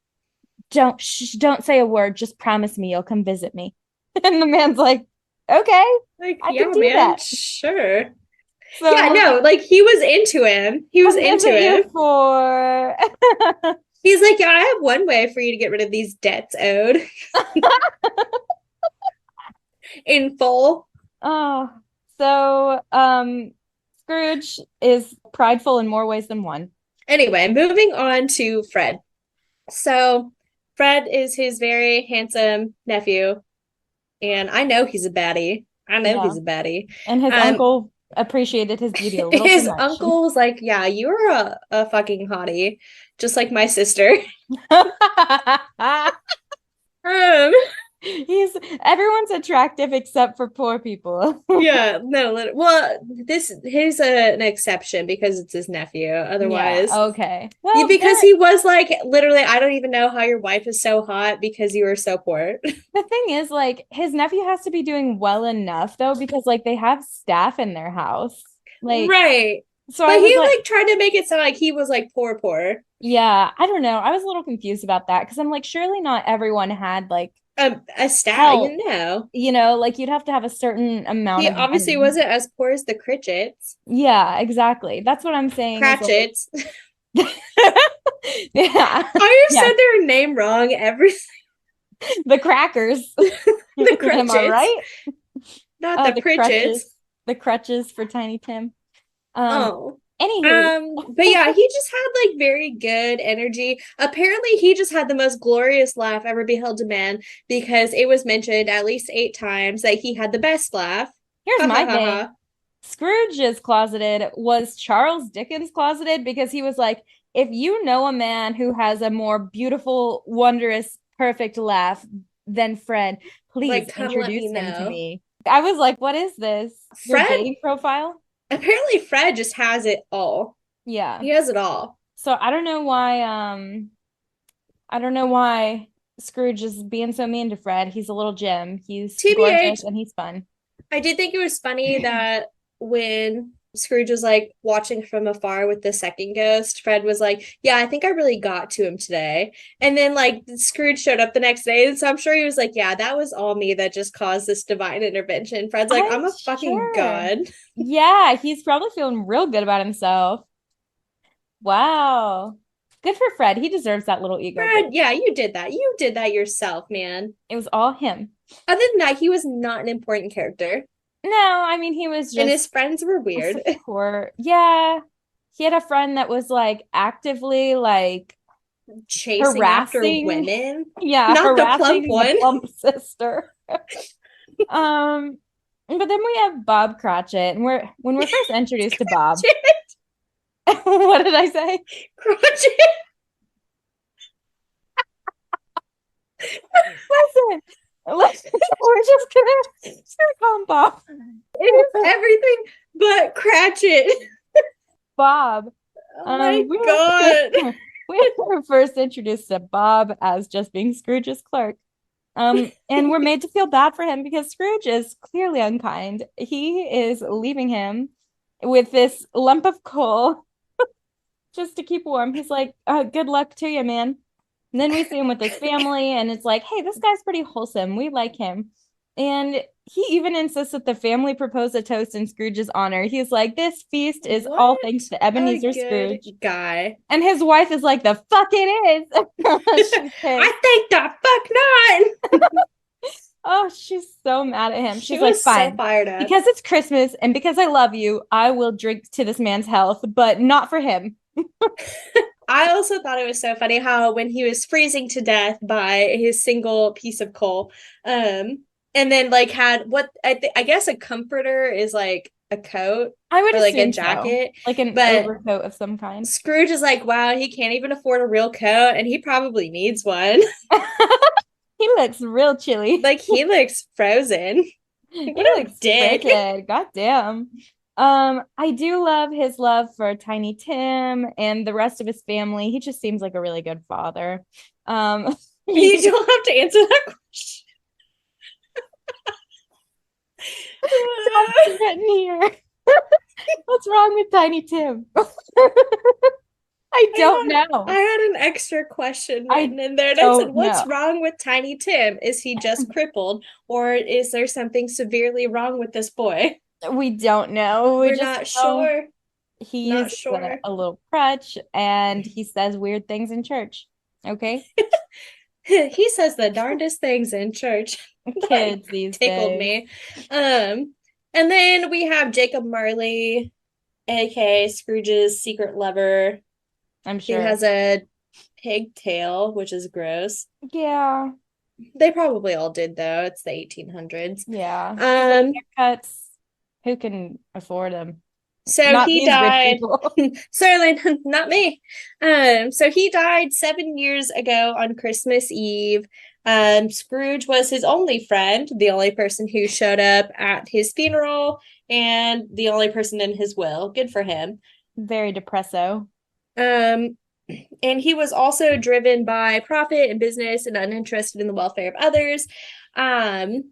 don't say a word, just promise me you'll come visit me. And the man's like, okay, Like, I can yeah, do man, that. sure. Yeah, So no, like he was into him. He was what into visit you him. for? He's like, yeah, I have one way for you to get rid of these debts owed in full. Oh, so Scrooge is prideful in more ways than one. Anyway, moving on to Fred. So Fred is his very handsome nephew, and I know he's a baddie. I know Yeah. he's a baddie. And his Um, uncle appreciated his beauty a little too his much. uncle was like, "Yeah, you're a fucking hottie, just like my sister." Um, He's everyone's attractive except for poor people. yeah, no, well, this he's an exception because it's his nephew. Yeah, Otherwise, okay. yeah, Well, because he was like literally, I don't even know how your wife is so hot because you were so poor. the thing is, like, his nephew has to be doing well enough though, because like they have staff in their house. Like, Right. so But I was he like, like tried to make it sound like he was like poor, poor. Yeah, I don't know. I was a little confused about that because I'm like, surely not everyone had like A stallion, help, no. like you'd have to have a certain amount He of obviously money. wasn't as poor as the Critchets. Yeah, exactly. That's what I'm saying is like, Cratchits. yeah, I have yeah, said their name wrong every the crackers. the Am I Critchets, right? not Oh, the Pritchets. the crutches for Tiny Tim. Um, Oh. Anywho, But yeah, he just had like very good energy. Apparently, he just had the most glorious laugh ever beheld a man because it was mentioned at least 8 times that he had the best laugh. here's Ha ha my ha thing. ha. Scrooge is closeted. Was Charles Dickens closeted? Because he was like, if you know a man who has a more beautiful, wondrous, perfect laugh than Fred, please Like, come let me introduce him to know. me. I was like, what is this? Your Fred, dating profile? apparently, Fred just has it all. Yeah. He has it all. So I don't know why Scrooge is being so mean to Fred. He's a little gem. He's gorgeous TBH, and he's fun. I did think it was funny that when Scrooge was like watching from afar with the second ghost, Fred was like, yeah, I think I really got to him today. And then like Scrooge showed up the next day. And so I'm sure he was like, yeah, that was all me that just caused this divine intervention. Fred's like, I'm I'm a fucking sure. god. Yeah, he's probably feeling real good about himself. Wow. Good for Fred. He deserves that little ego Fred, boost. yeah, you did that. You did that yourself, man. It was all him. Other than that, he was not an important character. No, I mean, he was And just his friends were a weird. support. Yeah. He had a friend that was like actively like Chasing after harassing, women. yeah, Not the plump harassing the one. plump sister. Um, but then we have Bob Cratchit, and when we're first introduced to Bob, what did I say? Crotchet. Listen, we're just gonna call him Bob. It is everything but Cratchit. Bob. Oh my We god. were we were first introduced to Bob as just being Scrooge's clerk. And we're made to feel bad for him because Scrooge is clearly unkind. He is leaving him with this lump of coal just to keep warm. He's like, good luck to you, man. And then we see him with his family, and it's like, hey, this guy's pretty wholesome. We like him. And he even insists that the family propose a toast in Scrooge's honor. He's like, this feast is all thanks What to a Ebenezer good Scrooge. guy. And his wife is like, the fuck it is. She's I pissed. think the fuck not. Oh, she's so mad at him. She She's like, was so fine. fired up. Because it's Christmas and because I love you, I will drink to this man's health, but not for him. I also thought it was so funny how when he was freezing to death by his single piece of coal, and then like had what I guess a comforter is like a coat I would or like a assume so. jacket, Like an but overcoat of some kind. Scrooge is like, wow, he can't even afford a real coat, and he probably needs one. He looks real chilly. Like he looks frozen. He What a looks dick. frigid. God damn. I do love his love for Tiny Tim and the rest of his family. He just seems like a really good father. You don't have to answer that question. Written here. What's wrong with Tiny Tim? I don't I know. had an extra question I written in there, and I said, don't what's know. wrong with Tiny Tim? Is he just crippled, or is there something severely wrong with this boy? We don't know. We We're just not know sure. he Not uses sure. a little crutch and he says weird things in church. Okay. He says the darndest things in church. That Kids these tickled days. me. And then we have Jacob Marley, aka Scrooge's secret lover, I'm who sure. has a pigtail, which is gross. Yeah. They probably all did though. It's the 1800s. Yeah. Um, Haircuts. Who can afford them? so Not he these rich died. people. Certainly not me. So he died 7 years ago on Christmas Eve. Scrooge was his only friend, the only person who showed up at his funeral, and the only person in his will. Good for him. Very depresso. Um, and he was also driven by profit and business and uninterested in the welfare of others. Um,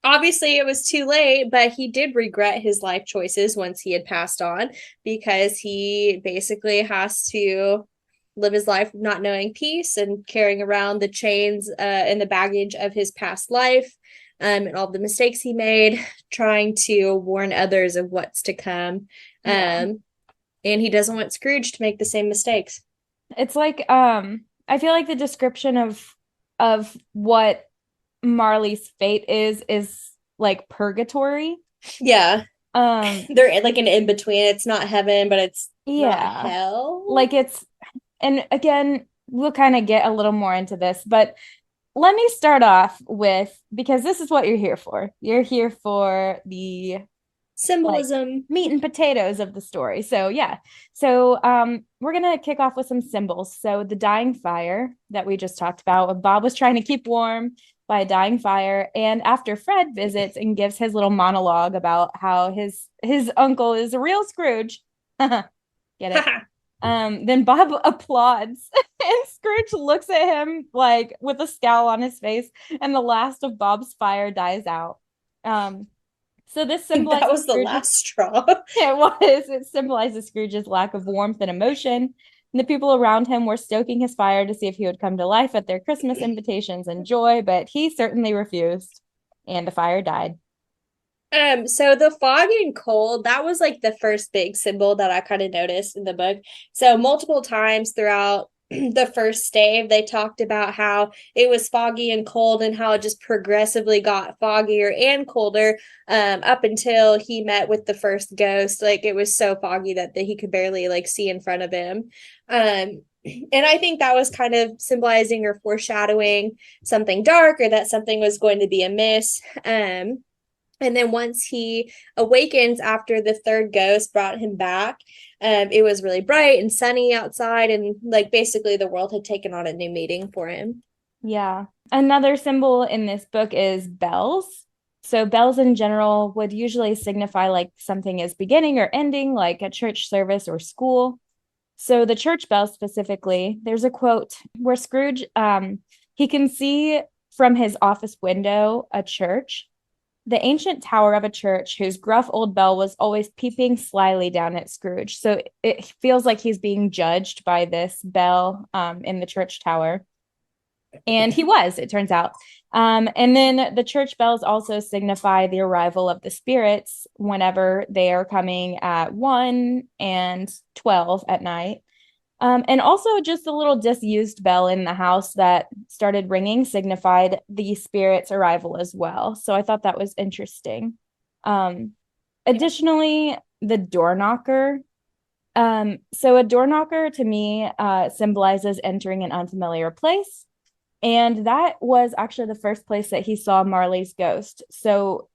Obviously it was too late, but he did regret his life choices once he had passed on because he basically has to live his life not knowing peace and carrying around the chains and the baggage of his past life, and all the mistakes he made, trying to warn others of what's to come. Yeah. And he doesn't want Scrooge to make the same mistakes. It's like I feel like the description of what Marley's fate is like purgatory. Yeah. Um They're like an in between. It's not heaven, but it's not yeah. hell. Like it's and again, we'll kind of get a little more into this, but let me start off with because this is what you're here for. You're here for the like Symbolism. meat and potatoes of the story. So yeah. So we're gonna kick off with some symbols. So the dying fire that we just talked about, Bob was trying to keep warm by a dying fire. And after Fred visits and gives his little monologue about how his uncle is a real Scrooge. Get it? Then Bob applauds and Scrooge looks at him like with a scowl on his face, and the last of Bob's fire dies out. So this That symbolizes was the Scrooge's last straw. it symbolizes Scrooge's lack of warmth and emotion. And the people around him were stoking his fire to see if he would come to life at their Christmas invitations and joy, but he certainly refused, and the fire died. So the fog and cold, that was like the first big symbol that I kind of noticed in the book. So multiple times throughout the first stave, they talked about how it was foggy and cold and how it just progressively got foggier and colder up until he met with the first ghost. Like it was so foggy that he could barely like see in front of him. And I think that was kind of symbolizing or foreshadowing something dark or that something was going to be amiss. And then once he awakens after the third ghost brought him back, it was really bright and sunny outside. And like basically the world had taken on a new meaning for him. Yeah. Another symbol in this book is bells. So bells in general would usually signify like something is beginning or ending, like a church service or school. So the church bell specifically, there's a quote where Scrooge, he can see from his office window a church, the ancient tower of a church whose gruff old bell was always peeping slyly down at Scrooge. So it feels like he's being judged by this bell in the church tower. And he was, it turns out. And then the church bells also signify the arrival of the spirits whenever they are coming at 1 and 12 at night. And also just a little disused bell in the house that started ringing signified the spirit's arrival as well. So I thought that was interesting. Additionally, the door knocker. So a door knocker to me symbolizes entering an unfamiliar place. And that was actually the first place that he saw Marley's ghost. So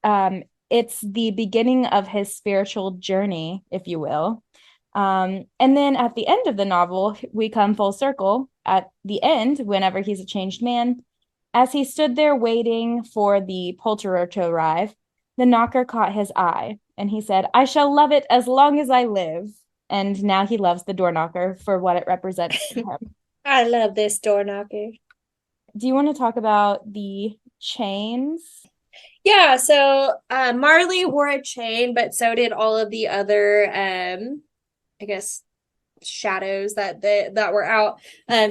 it's the beginning of his spiritual journey, if you will. And then at the end of the novel, we come full circle at the end, whenever he's a changed man. As he stood there waiting for the poulterer to arrive, the knocker caught his eye, and he said, "I shall love it as long as I live." And now he loves the door knocker for what it represents to him. I love this door knocker. Do you want to talk about the chains? Yeah, so Marley wore a chain, but so did all of the other I guess shadows that were out.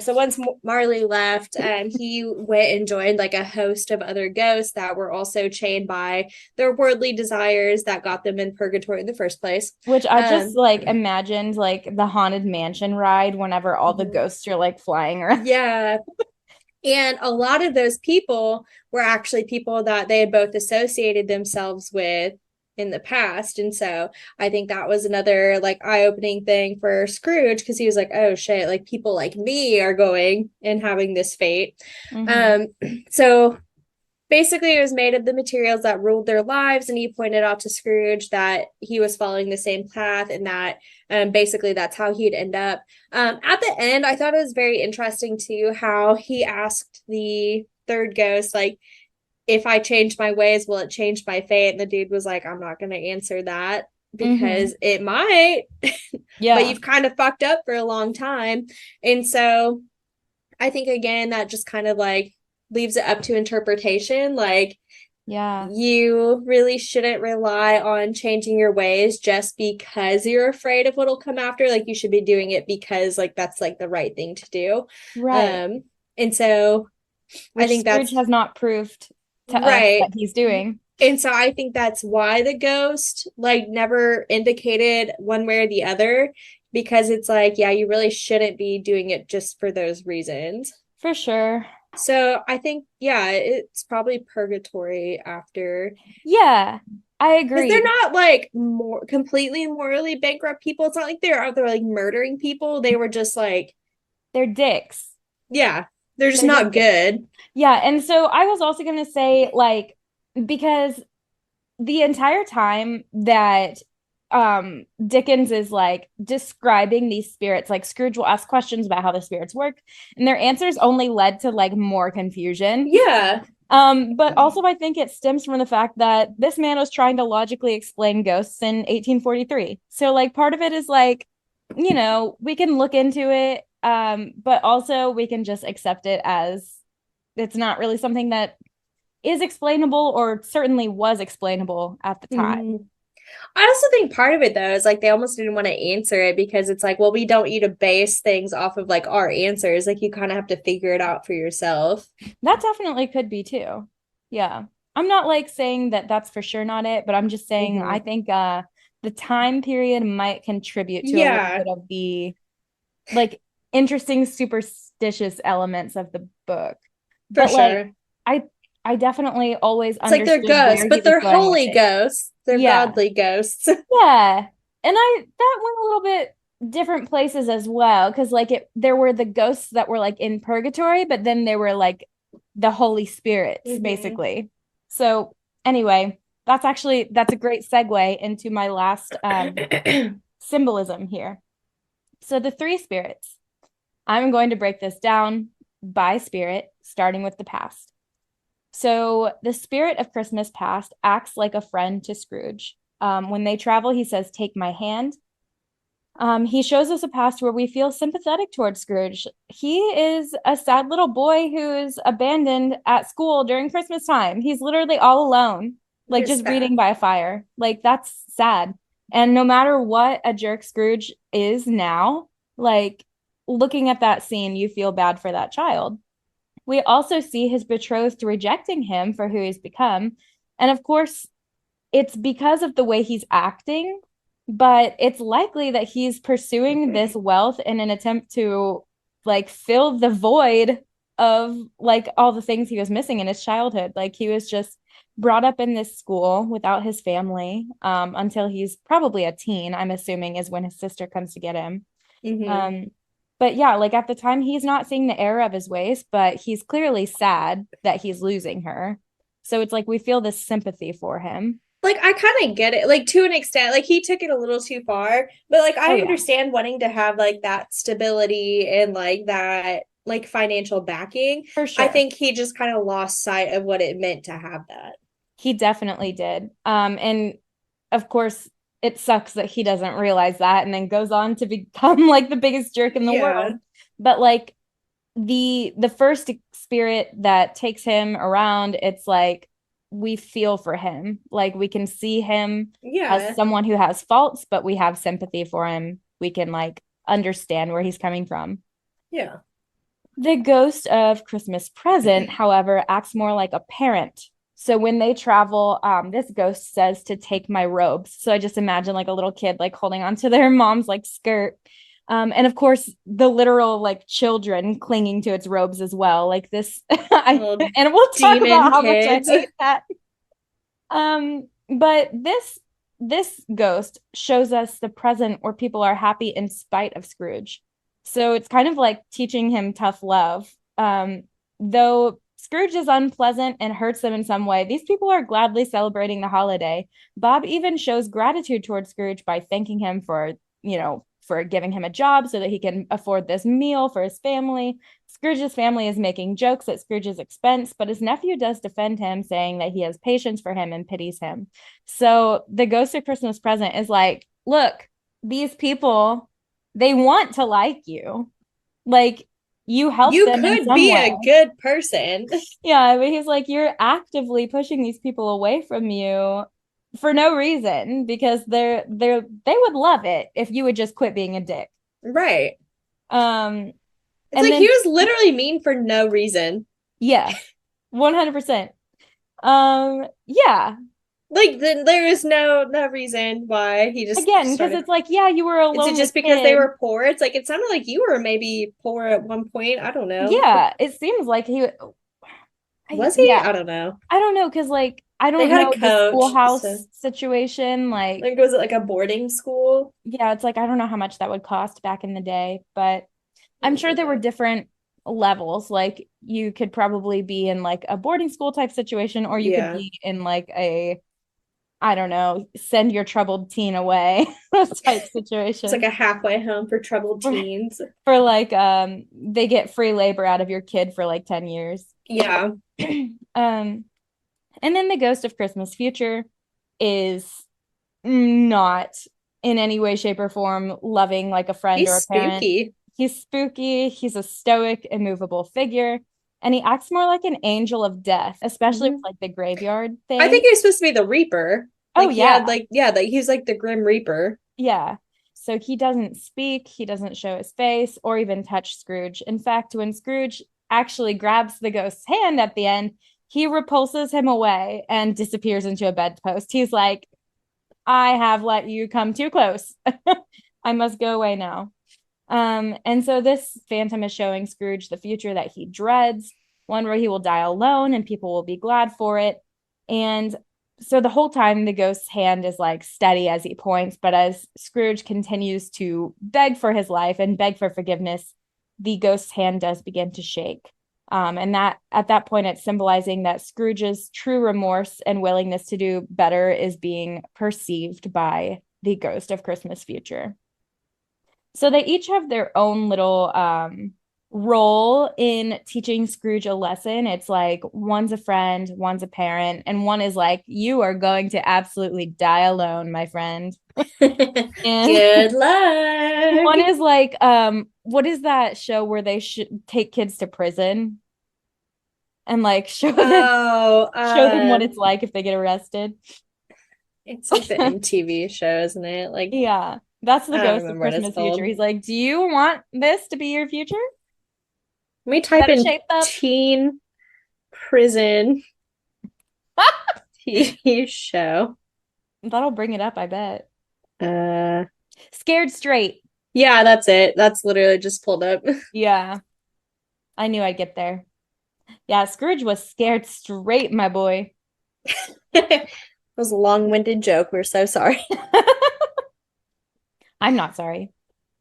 So once Marley left, he went and joined like a host of other ghosts that were also chained by their worldly desires that got them in purgatory in the first place. Which I just like imagined like the haunted mansion ride whenever all the ghosts are like flying around. Yeah. And a lot of those people were actually people that they had both associated themselves with in the past. And so I think that was another like eye-opening thing for Scrooge, because he was like, oh shit, like people like me are going and having this fate. So basically it was made of the materials that ruled their lives, and he pointed out to Scrooge that he was following the same path, and that basically that's how he'd end up. At the end, I thought it was very interesting too how he asked the third ghost, like, if I change my ways, will it change my fate? And the dude was like, I'm not going to answer that because it might. Yeah. But you've kind of fucked up for a long time. And so I think, again, that just kind of like leaves it up to interpretation. Like, Yeah. you really shouldn't rely on changing your ways just because you're afraid of what'll come after. Like you should be doing it because like that's like the right thing to do. Right. Um, and so I Which think Scrooge that's has not proved to us right. that he's doing. And so I think that's why the ghost like never indicated one way or the other, because it's like, yeah, you really shouldn't be doing it just for those reasons. For sure. So I think, yeah, it's probably purgatory after, Yeah, I because they're agree. not like more completely morally bankrupt people. It's not like they're out there like murdering people. They were just like, They're dicks. yeah, they're just They're just not dicks. good. Yeah, and so I was also going to say like because the entire time that Dickens is like describing these spirits, like Scrooge will ask questions about how the spirits work, and their answers only led to like more confusion. Yeah. But also I think it stems from the fact that this man was trying to logically explain ghosts in 1843. So like part of it is like, we can look into it, but also we can just accept it as it's not really something that is explainable or certainly was explainable at the time. Mm-hmm. I also think part of it though is like they almost didn't want to answer it because it's like, well, we don't need to base things off of like our answers. Like you kind of have to figure it out for yourself. That definitely could be too. Yeah. I'm not like saying that that's for sure not it, but I'm just saying I Mm-hmm. think the time period might contribute to a little Yeah, bit of the like interesting superstitious elements of the book. for But like sure. I I definitely always It's like they're understood ghosts, where he but was they're going with holy it. ghosts. They're Yeah. godly ghosts. Yeah. And I that went a little bit different places as well because like there were the ghosts that were like in purgatory, but then there were like the Holy Spirits Mm-hmm. basically. So anyway, that's a great segue into my last symbolism here. So the three spirits. I'm going to break this down by spirit, starting with the past. So the spirit of Christmas past acts like a friend to Scrooge. When they travel, he says, "Take my hand." He shows us a past where we feel sympathetic towards Scrooge. He is a sad little boy who's abandoned at school during Christmas time. He's literally all alone, like It's just reading sad. by a fire. Like that's sad. And no matter what a jerk Scrooge is now, like looking at that scene, you feel bad for that child. We also see his betrothed rejecting him for who he's become. And of course, it's because of the way he's acting, but it's likely that he's pursuing this wealth in an attempt to like fill the void of like all the things he was missing in his childhood. Like he was just brought up in this school without his family until he's probably a teen, I'm assuming, is when his sister comes to get him. Mm-hmm. Um, but yeah, like at the time, he's not seeing the error of his ways, but he's clearly sad that he's losing her. So it's like we feel this sympathy for him. Like I kind of get it, like to an extent. Like he took it a little too far, but like Oh I yeah, understand wanting to have like that stability and like that like financial backing. for I sure. think he just kind of lost sight of what it meant to have that. He definitely did. And of course, it sucks that he doesn't realize that and then goes on to become like the biggest jerk in the Yeah. world. But like the first spirit that takes him around, it's like we feel for him. Like we can see him as Yeah. someone who has faults, but we have sympathy for him. We can like understand where he's coming from. Yeah. The ghost of Christmas present, however, acts more like a parent. So when they travel, this ghost says to take my robes. So I just imagine like a little kid like holding onto their mom's like skirt. And of course, the literal like children clinging to its robes as well. Like this, Little and we'll talk demon about how much I kids. hate that. But this ghost shows us the present where people are happy in spite of Scrooge. So it's kind of like teaching him tough love. Though Scrooge is unpleasant and hurts them in some way, these people are gladly celebrating the holiday. Bob even shows gratitude towards Scrooge by thanking him for giving him a job so that he can afford this meal for his family. Scrooge's family is making jokes at Scrooge's expense, but his nephew does defend him, saying that he has patience for him and pities him. So the Ghost of Christmas Present is like, look, these people, they want to like you. Like, you help You them in could some be way. a good person. Yeah, but he's like, you're actively pushing these people away from you for no reason because they would love it if you would just quit being a dick. Right. Um, It's and like he then was literally mean for no reason. yeah, 100%. Yeah. Like then there is no reason why he just Again, because started. it's like, yeah, you were a Is it lonely just because they kid. were poor? It's like it sounded like you were maybe poor at one point. I don't know. Yeah, it seems like Was he? yeah, I don't know. I don't know because like I They don't had a know the coach, so schoolhouse situation. like was it like a boarding school? Yeah, it's like I don't know how much that would cost back in the day, but I I'm don't sure there were know. different levels. Like you could probably be in like a boarding school type situation, or you could Yeah. be in like a, I don't know, send your troubled teen away type It's like situation. a halfway home for troubled For, teens. for like they get free labor out of your kid for like 10 years. Yeah. Um and then the Ghost of Christmas Future is not in any way, shape, or form loving like a friend or He's a parent. spooky. He's spooky. He's a stoic, immovable figure. And he acts more like an angel of death, especially with Mhm. like the graveyard I thing. think he was supposed to be the Reaper. Oh, Like he yeah. had like yeah, like he was like the Grim Reaper. Yeah. So he doesn't speak, he doesn't show his face or even touch Scrooge. In fact, when Scrooge actually grabs the ghost's hand at the end, he repulses him away and disappears into a bedpost. He's like, I have let you come too close. I must go away now. And so this phantom is showing Scrooge the future that he dreads, one where he will die alone and people will be glad for it. And so the whole time the ghost's hand is like steady as he points, but as Scrooge continues to beg for his life and beg for forgiveness, the ghost's hand does begin to shake. And that at that point, it's symbolizing that Scrooge's true remorse and willingness to do better is being perceived by the ghost of Christmas future. So they each have their own little role in teaching Scrooge a lesson. It's like one's a friend, one's a parent, and one is like, you are going to absolutely die alone, my friend. And Good luck. one is like, what is that show where they should take kids to prison and like Oh, show them what it's like if they get arrested? it's like the MTV show, isn't it? Like Yeah, that's the I don't ghost of remember what it's Christmas future. called. He's like, do you want this to be your future? Let me Is type that a in shape up? teen prison TV show. That'll bring it up, I bet. Uh, Scared straight. yeah, that's it. That's literally just pulled up. Yeah, I knew I'd get there. Yeah, Scrooge was scared straight, my boy. It was a long-winded joke. We're so sorry. I'm not sorry.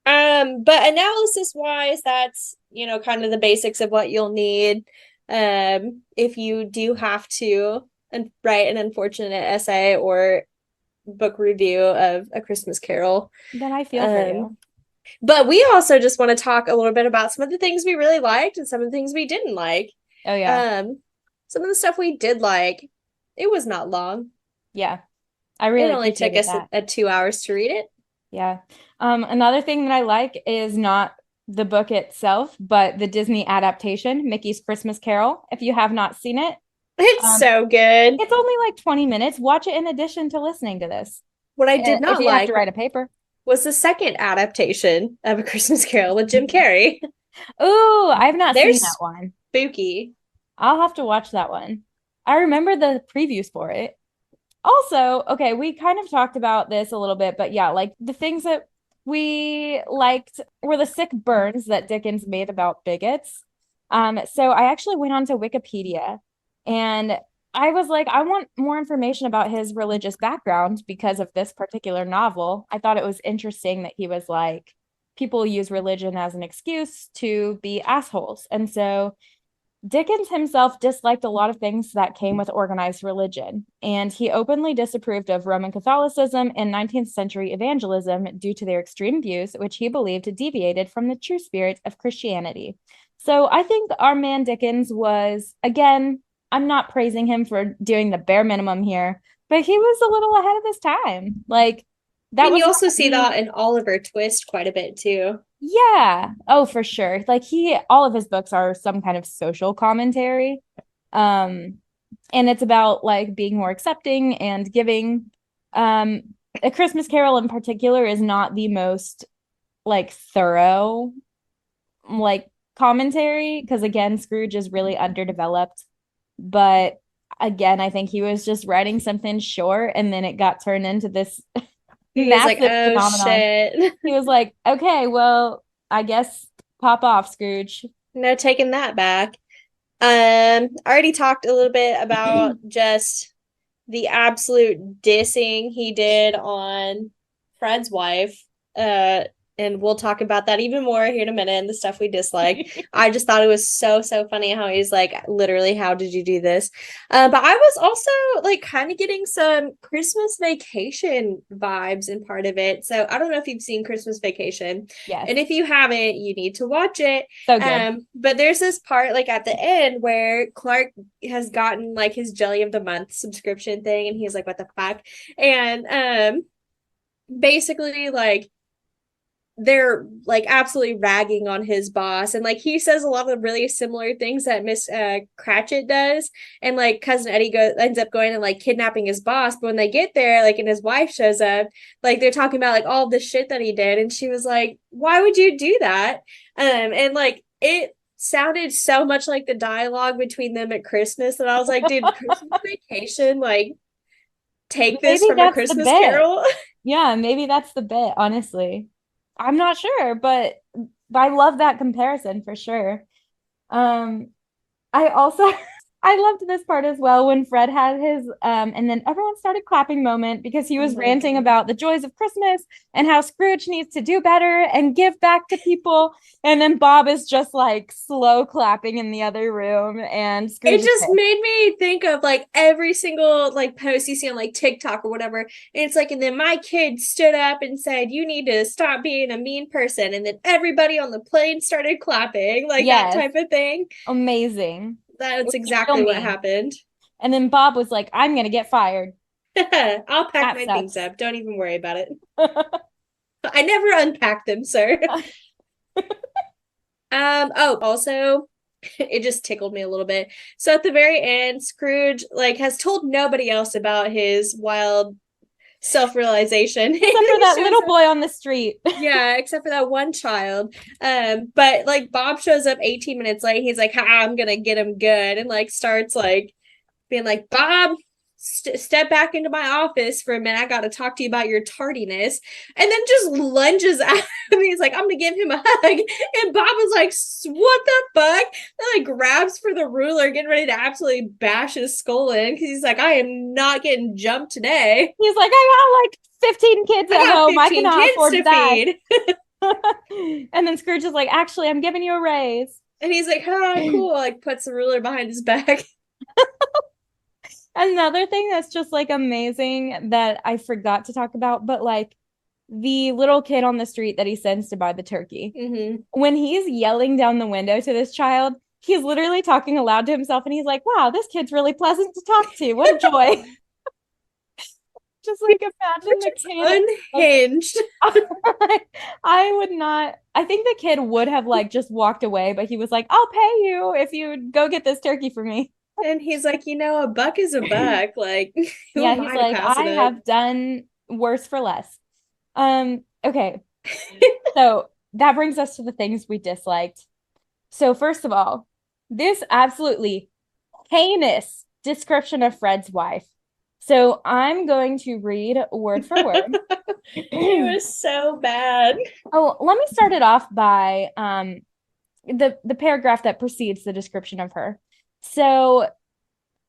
But analysis wise, that's kind of the basics of what you'll need. If you do have to write an unfortunate essay or book review of A Christmas Carol. Then I feel for Um, you. but we also just want to talk a little bit about some of the things we really liked and some of the things we didn't like. Oh yeah. Um, some of the stuff we did like, it was not long. Yeah. I It really only took appreciated us that. 2 hours to read it. Yeah. Another thing that I like is not the book itself, but the Disney adaptation, Mickey's Christmas Carol. If you have not seen it, It's um, so good. it's only like 20 minutes. Watch it in addition to listening to this. What I did If not you have like to write a paper. was the second adaptation of A Christmas Carol with Jim Carrey. Ooh, I've not They're seen that one. spooky. I'll have to watch that one. I remember the previews for it. Also, okay, we kind of talked about this a little bit, but yeah, like the things that we liked were the sick burns that Dickens made about bigots. So I actually went onto Wikipedia and I was like, I want more information about his religious background because of this particular novel. I thought it was interesting that he was like, people use religion as an excuse to be assholes. And so Dickens himself disliked a lot of things that came with organized religion, and he openly disapproved of Roman Catholicism and 19th century evangelism due to their extreme views, which he believed deviated from the true spirit of Christianity. So I think our man Dickens was, again, I'm not praising him for doing the bare minimum here, but he was a little ahead of his time. Like, That And was you one also of see the that in Oliver Twist quite a bit too. Yeah. Oh, for sure. Like all of his books are some kind of social commentary. Um, and it's about like being more accepting and giving. Um, A Christmas Carol in particular is not the most like thorough like commentary because again, Scrooge is really underdeveloped. But again, I think he was just writing something short and then it got turned into this He was like, massive oh phenomenon. shit. He was like, okay, well, I guess pop off, Scrooge. No taking that back. I already talked a little bit about just the absolute dissing he did on Fred's wife. Uh, and we'll talk about that even more here in a minute and the stuff we dislike. I just thought it was so, so funny how he's like, literally, how did you do this? But I was also like kind of getting some Christmas Vacation vibes in part of it. So I don't know if you've seen Christmas Vacation. Yes. And if you haven't, you need to watch it. So good. But there's this part like at the end where Clark has gotten like his Jelly of the Month subscription thing, and he's like, "What the fuck?" And basically like they're like absolutely ragging on his boss, and like he says a lot of really similar things that Miss Cratchit does, and like cousin Eddie ends up going and like kidnapping his boss. But when they get there, like, and his wife shows up, like they're talking about like all the shit that he did, and she was like, why would you do that? And like it sounded so much like the dialogue between them at Christmas that I was like, dude, Christmas Vacation, like take this Maybe from A that's the Christmas bit. Carol. Yeah, maybe that's the bit, honestly. I'm not sure, but I love that comparison for sure. Um, I also I loved this part as well when Fred had his and then everyone started clapping moment because he Oh was my ranting god. about the joys of Christmas and how Scrooge needs to do better and give back to people. And then Bob is just like slow clapping in the other room and It Scrooge is just pissed. made me think of like every single like post you see on like TikTok or whatever. And it's like, and then my kid stood up and said, you need to stop being a mean person. And then everybody on the plane started clapping, like that Yes, type of thing. amazing. It That's was real exactly what mean. happened. And then Bob was like, I'm gonna get fired. I'll pack That my things sucks. up. Don't even worry about it. I never unpacked them, sir. Oh, also, it just tickled me a little bit. So at the very end, Scrooge like has told nobody else about his wild self-realization. And Except for he that shows little up, boy on the street. yeah, except for that one child. But like Bob shows up 18 minutes late. He's like, I'm gonna get him good, and like starts like being like, Bob, step back into my office for a minute. I got to talk to you about your tardiness. And then just lunges at him. He's like, I'm going to give him a hug. And Bob was like, what the fuck? And like grabs for the ruler, getting ready to absolutely bash his skull in because he's like, I am not getting jumped today. He's like, I got like 15 kids I at got home. I 15 cannot kids afford to to die. feed. And then Scrooge is like, actually, I'm giving you a raise. And he's like, oh, cool. Like puts the ruler behind his back. Another thing that's just like amazing that I forgot to talk about, but like the little kid on the street that he sends to buy the turkey. Mm-hmm. When he's yelling down the window to this child, he's literally talking aloud to himself and he's like, wow, this kid's really pleasant to talk to. What a joy. Just like imagine the Just kid. unhinged. I would not. I think the kid would have like just walked away, but he was like, I'll pay you if you go get this turkey for me. And he's like, a buck is a buck. Like, who Yeah, am he's I to like, pass I it up? have done worse for less. Okay. So that brings us to the things we disliked. So first of all, this absolutely heinous description of Fred's wife. So I'm going to read word for word. It was so bad. Oh, let me start it off by the paragraph that precedes the description of her. So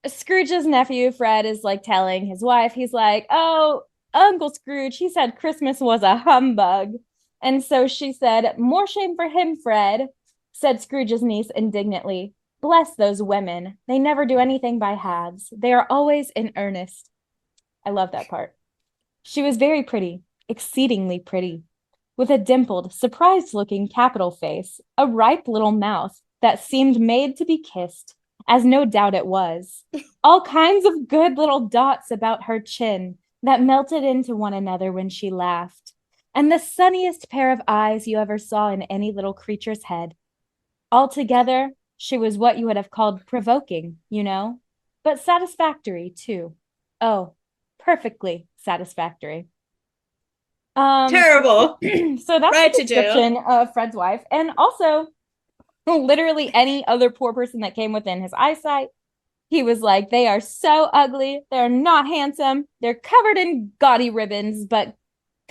Scrooge's nephew Fred is like telling his wife, he's like, "Oh, Uncle Scrooge, he said Christmas was a humbug." And so she said, "More shame for him, Fred," said Scrooge's niece indignantly. "Bless those women. They never do anything by halves. They are always in earnest." I love that part. She was very pretty, exceedingly pretty, with a dimpled, surprised looking capital face, a ripe little mouth that seemed made to be kissed, as no doubt it was, all kinds of good little dots about her chin, that melted into one another when she laughed, and the sunniest pair of eyes you ever saw in any little creature's head. Altogether, she was what you would have called provoking, you know, but satisfactory too. Oh, perfectly satisfactory. Um, Terrible. so that's Right the to jail. description of Fred's wife. And also, literally any other poor person that came within his eyesight, he was like, they are so ugly. They're not handsome. They're covered in gaudy ribbons, but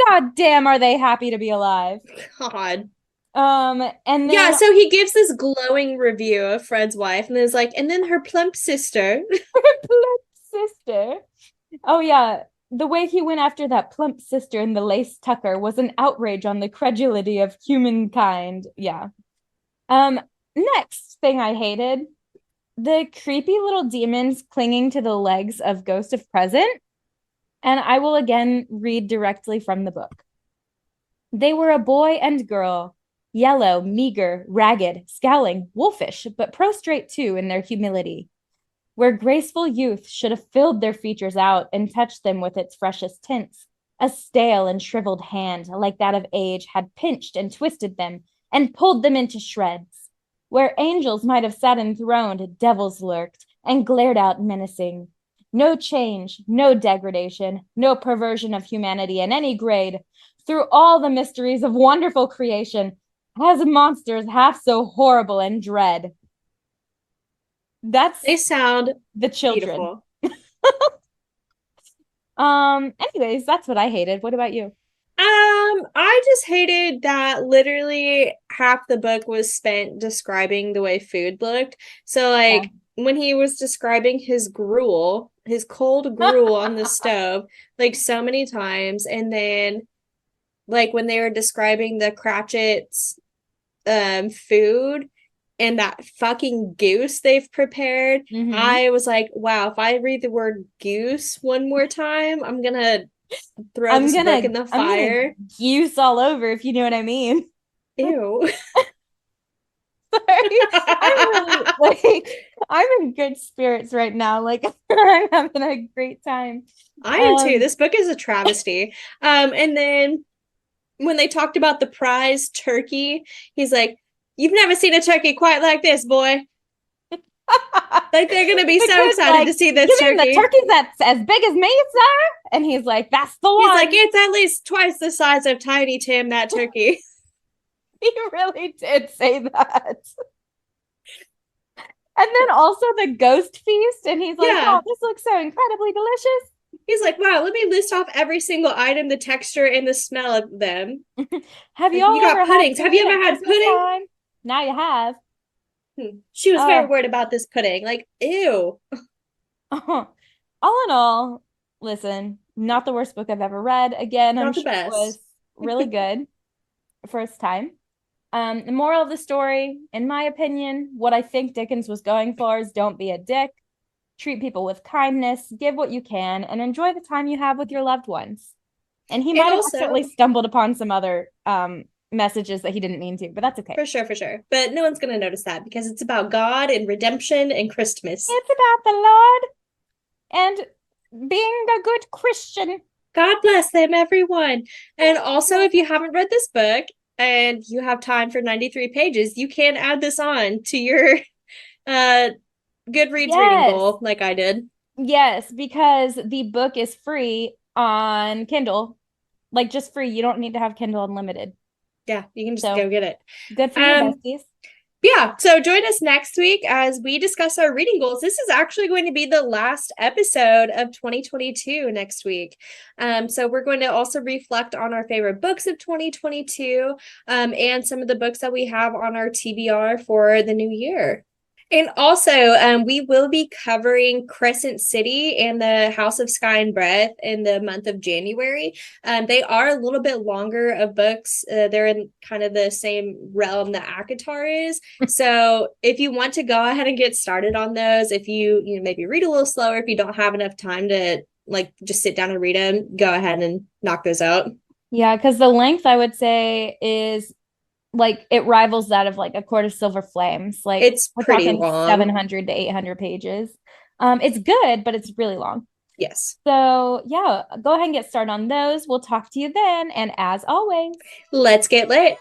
god damn, are they happy to be alive. God. And Yeah, then so he gives this glowing review of Fred's wife, and is like, and then her plump sister. plump sister. Oh yeah, the way he went after that plump sister in the lace tucker was an outrage on the credulity of humankind. Yeah. Um, Next thing I hated, the creepy little demons clinging to the legs of Ghost of Present. And I will again read directly from the book. They were a boy and girl, yellow, meager, ragged, scowling, wolfish, but prostrate too in their humility. Where graceful youth should have filled their features out and touched them with its freshest tints, a stale and shriveled hand, like that of age, had pinched and twisted them and pulled them into shreds. Where angels might have sat enthroned, devils lurked and glared out menacing. No change, no degradation, no perversion of humanity in any grade. Through all the mysteries of wonderful creation, has monsters half so horrible and dread. That's They sound the children. beautiful. Anyways, that's what I hated. What about you? I just hated that literally half the book was spent describing the way food looked. So Yeah. like when he was describing his gruel, his cold gruel on the stove, like so many times, and then like when they were describing the Cratchit's food and that fucking goose they've prepared, Mm-hmm. I was like, wow, if I read the word goose one more time, I'm gonna throw I'm this book gonna in the I'm gonna fire. goose all over if you know what I mean. Ew. Sorry. I'm really like I'm in good spirits right now. Like I'm having a great time. I am too. Um This book is a travesty. And then when they talked about the prize turkey, he's like, "You've never seen a turkey quite like this, boy." Like they're gonna be the so kid's excited like, to see you this mean the turkey. turkey that's as big as me, sir? And he's like, that's the He's like, one. "It's at least twice the size of Tiny Tim, that turkey." He really did say that. And then also the ghost feast, and he's like, Yeah. "Oh, this looks so incredibly delicious." He's like, "Wow, let me list off every single item, the texture, and the smell of them." Have Like, y'all you got ever had puddings. Have you food ever at had Christmas pudding? time? Now you have. She was very Uh, worried about this pudding. Like, ew. all in all, listen, not the worst book I've ever read. Again, I'm Not the sure it was best. really good first time. The moral of the story, in my opinion, what I think Dickens was going for is don't be a dick, treat people with kindness, give what you can, and enjoy the time you have with your loved ones. And he And might have accidentally also, stumbled upon some other messages that he didn't mean to, but that's okay. for sure, for sure. But no one's going to notice that because it's about God and redemption and Christmas. It's about the Lord and being a good Christian. God bless them, everyone. And also, if you haven't read this book and you have time for 93 pages, you can add this on to your uh Goodreads reading Yes. goal, like I did. Yes, because the book is free on Kindle. Like just free. You don't need to have Kindle Unlimited. Yeah, you can just So go get it. good for you, Um, besties. yeah, so join us next week as we discuss our reading goals. This is actually going to be the last episode of 2022 next week. So we're going to also reflect on our favorite books of 2022, and some of the books that we have on our TBR for the new year. And also, we will be covering Crescent City and the House of Sky and Breath in the month of January. They are a little bit longer of books. They're in kind of the same realm that ACOTAR is. So if you want to go ahead and get started on those, if you maybe read a little slower, if you don't have enough time to like just sit down and read them, go ahead and knock those out. Yeah, because the length I would say is like it rivals that of like A Court of Silver Flames. Like It's we're pretty talking long. 700 to 800 pages. It's good, but it's really long. Yes. So, yeah, go ahead and get started on those. We'll talk to you then. And as always, Let's get lit.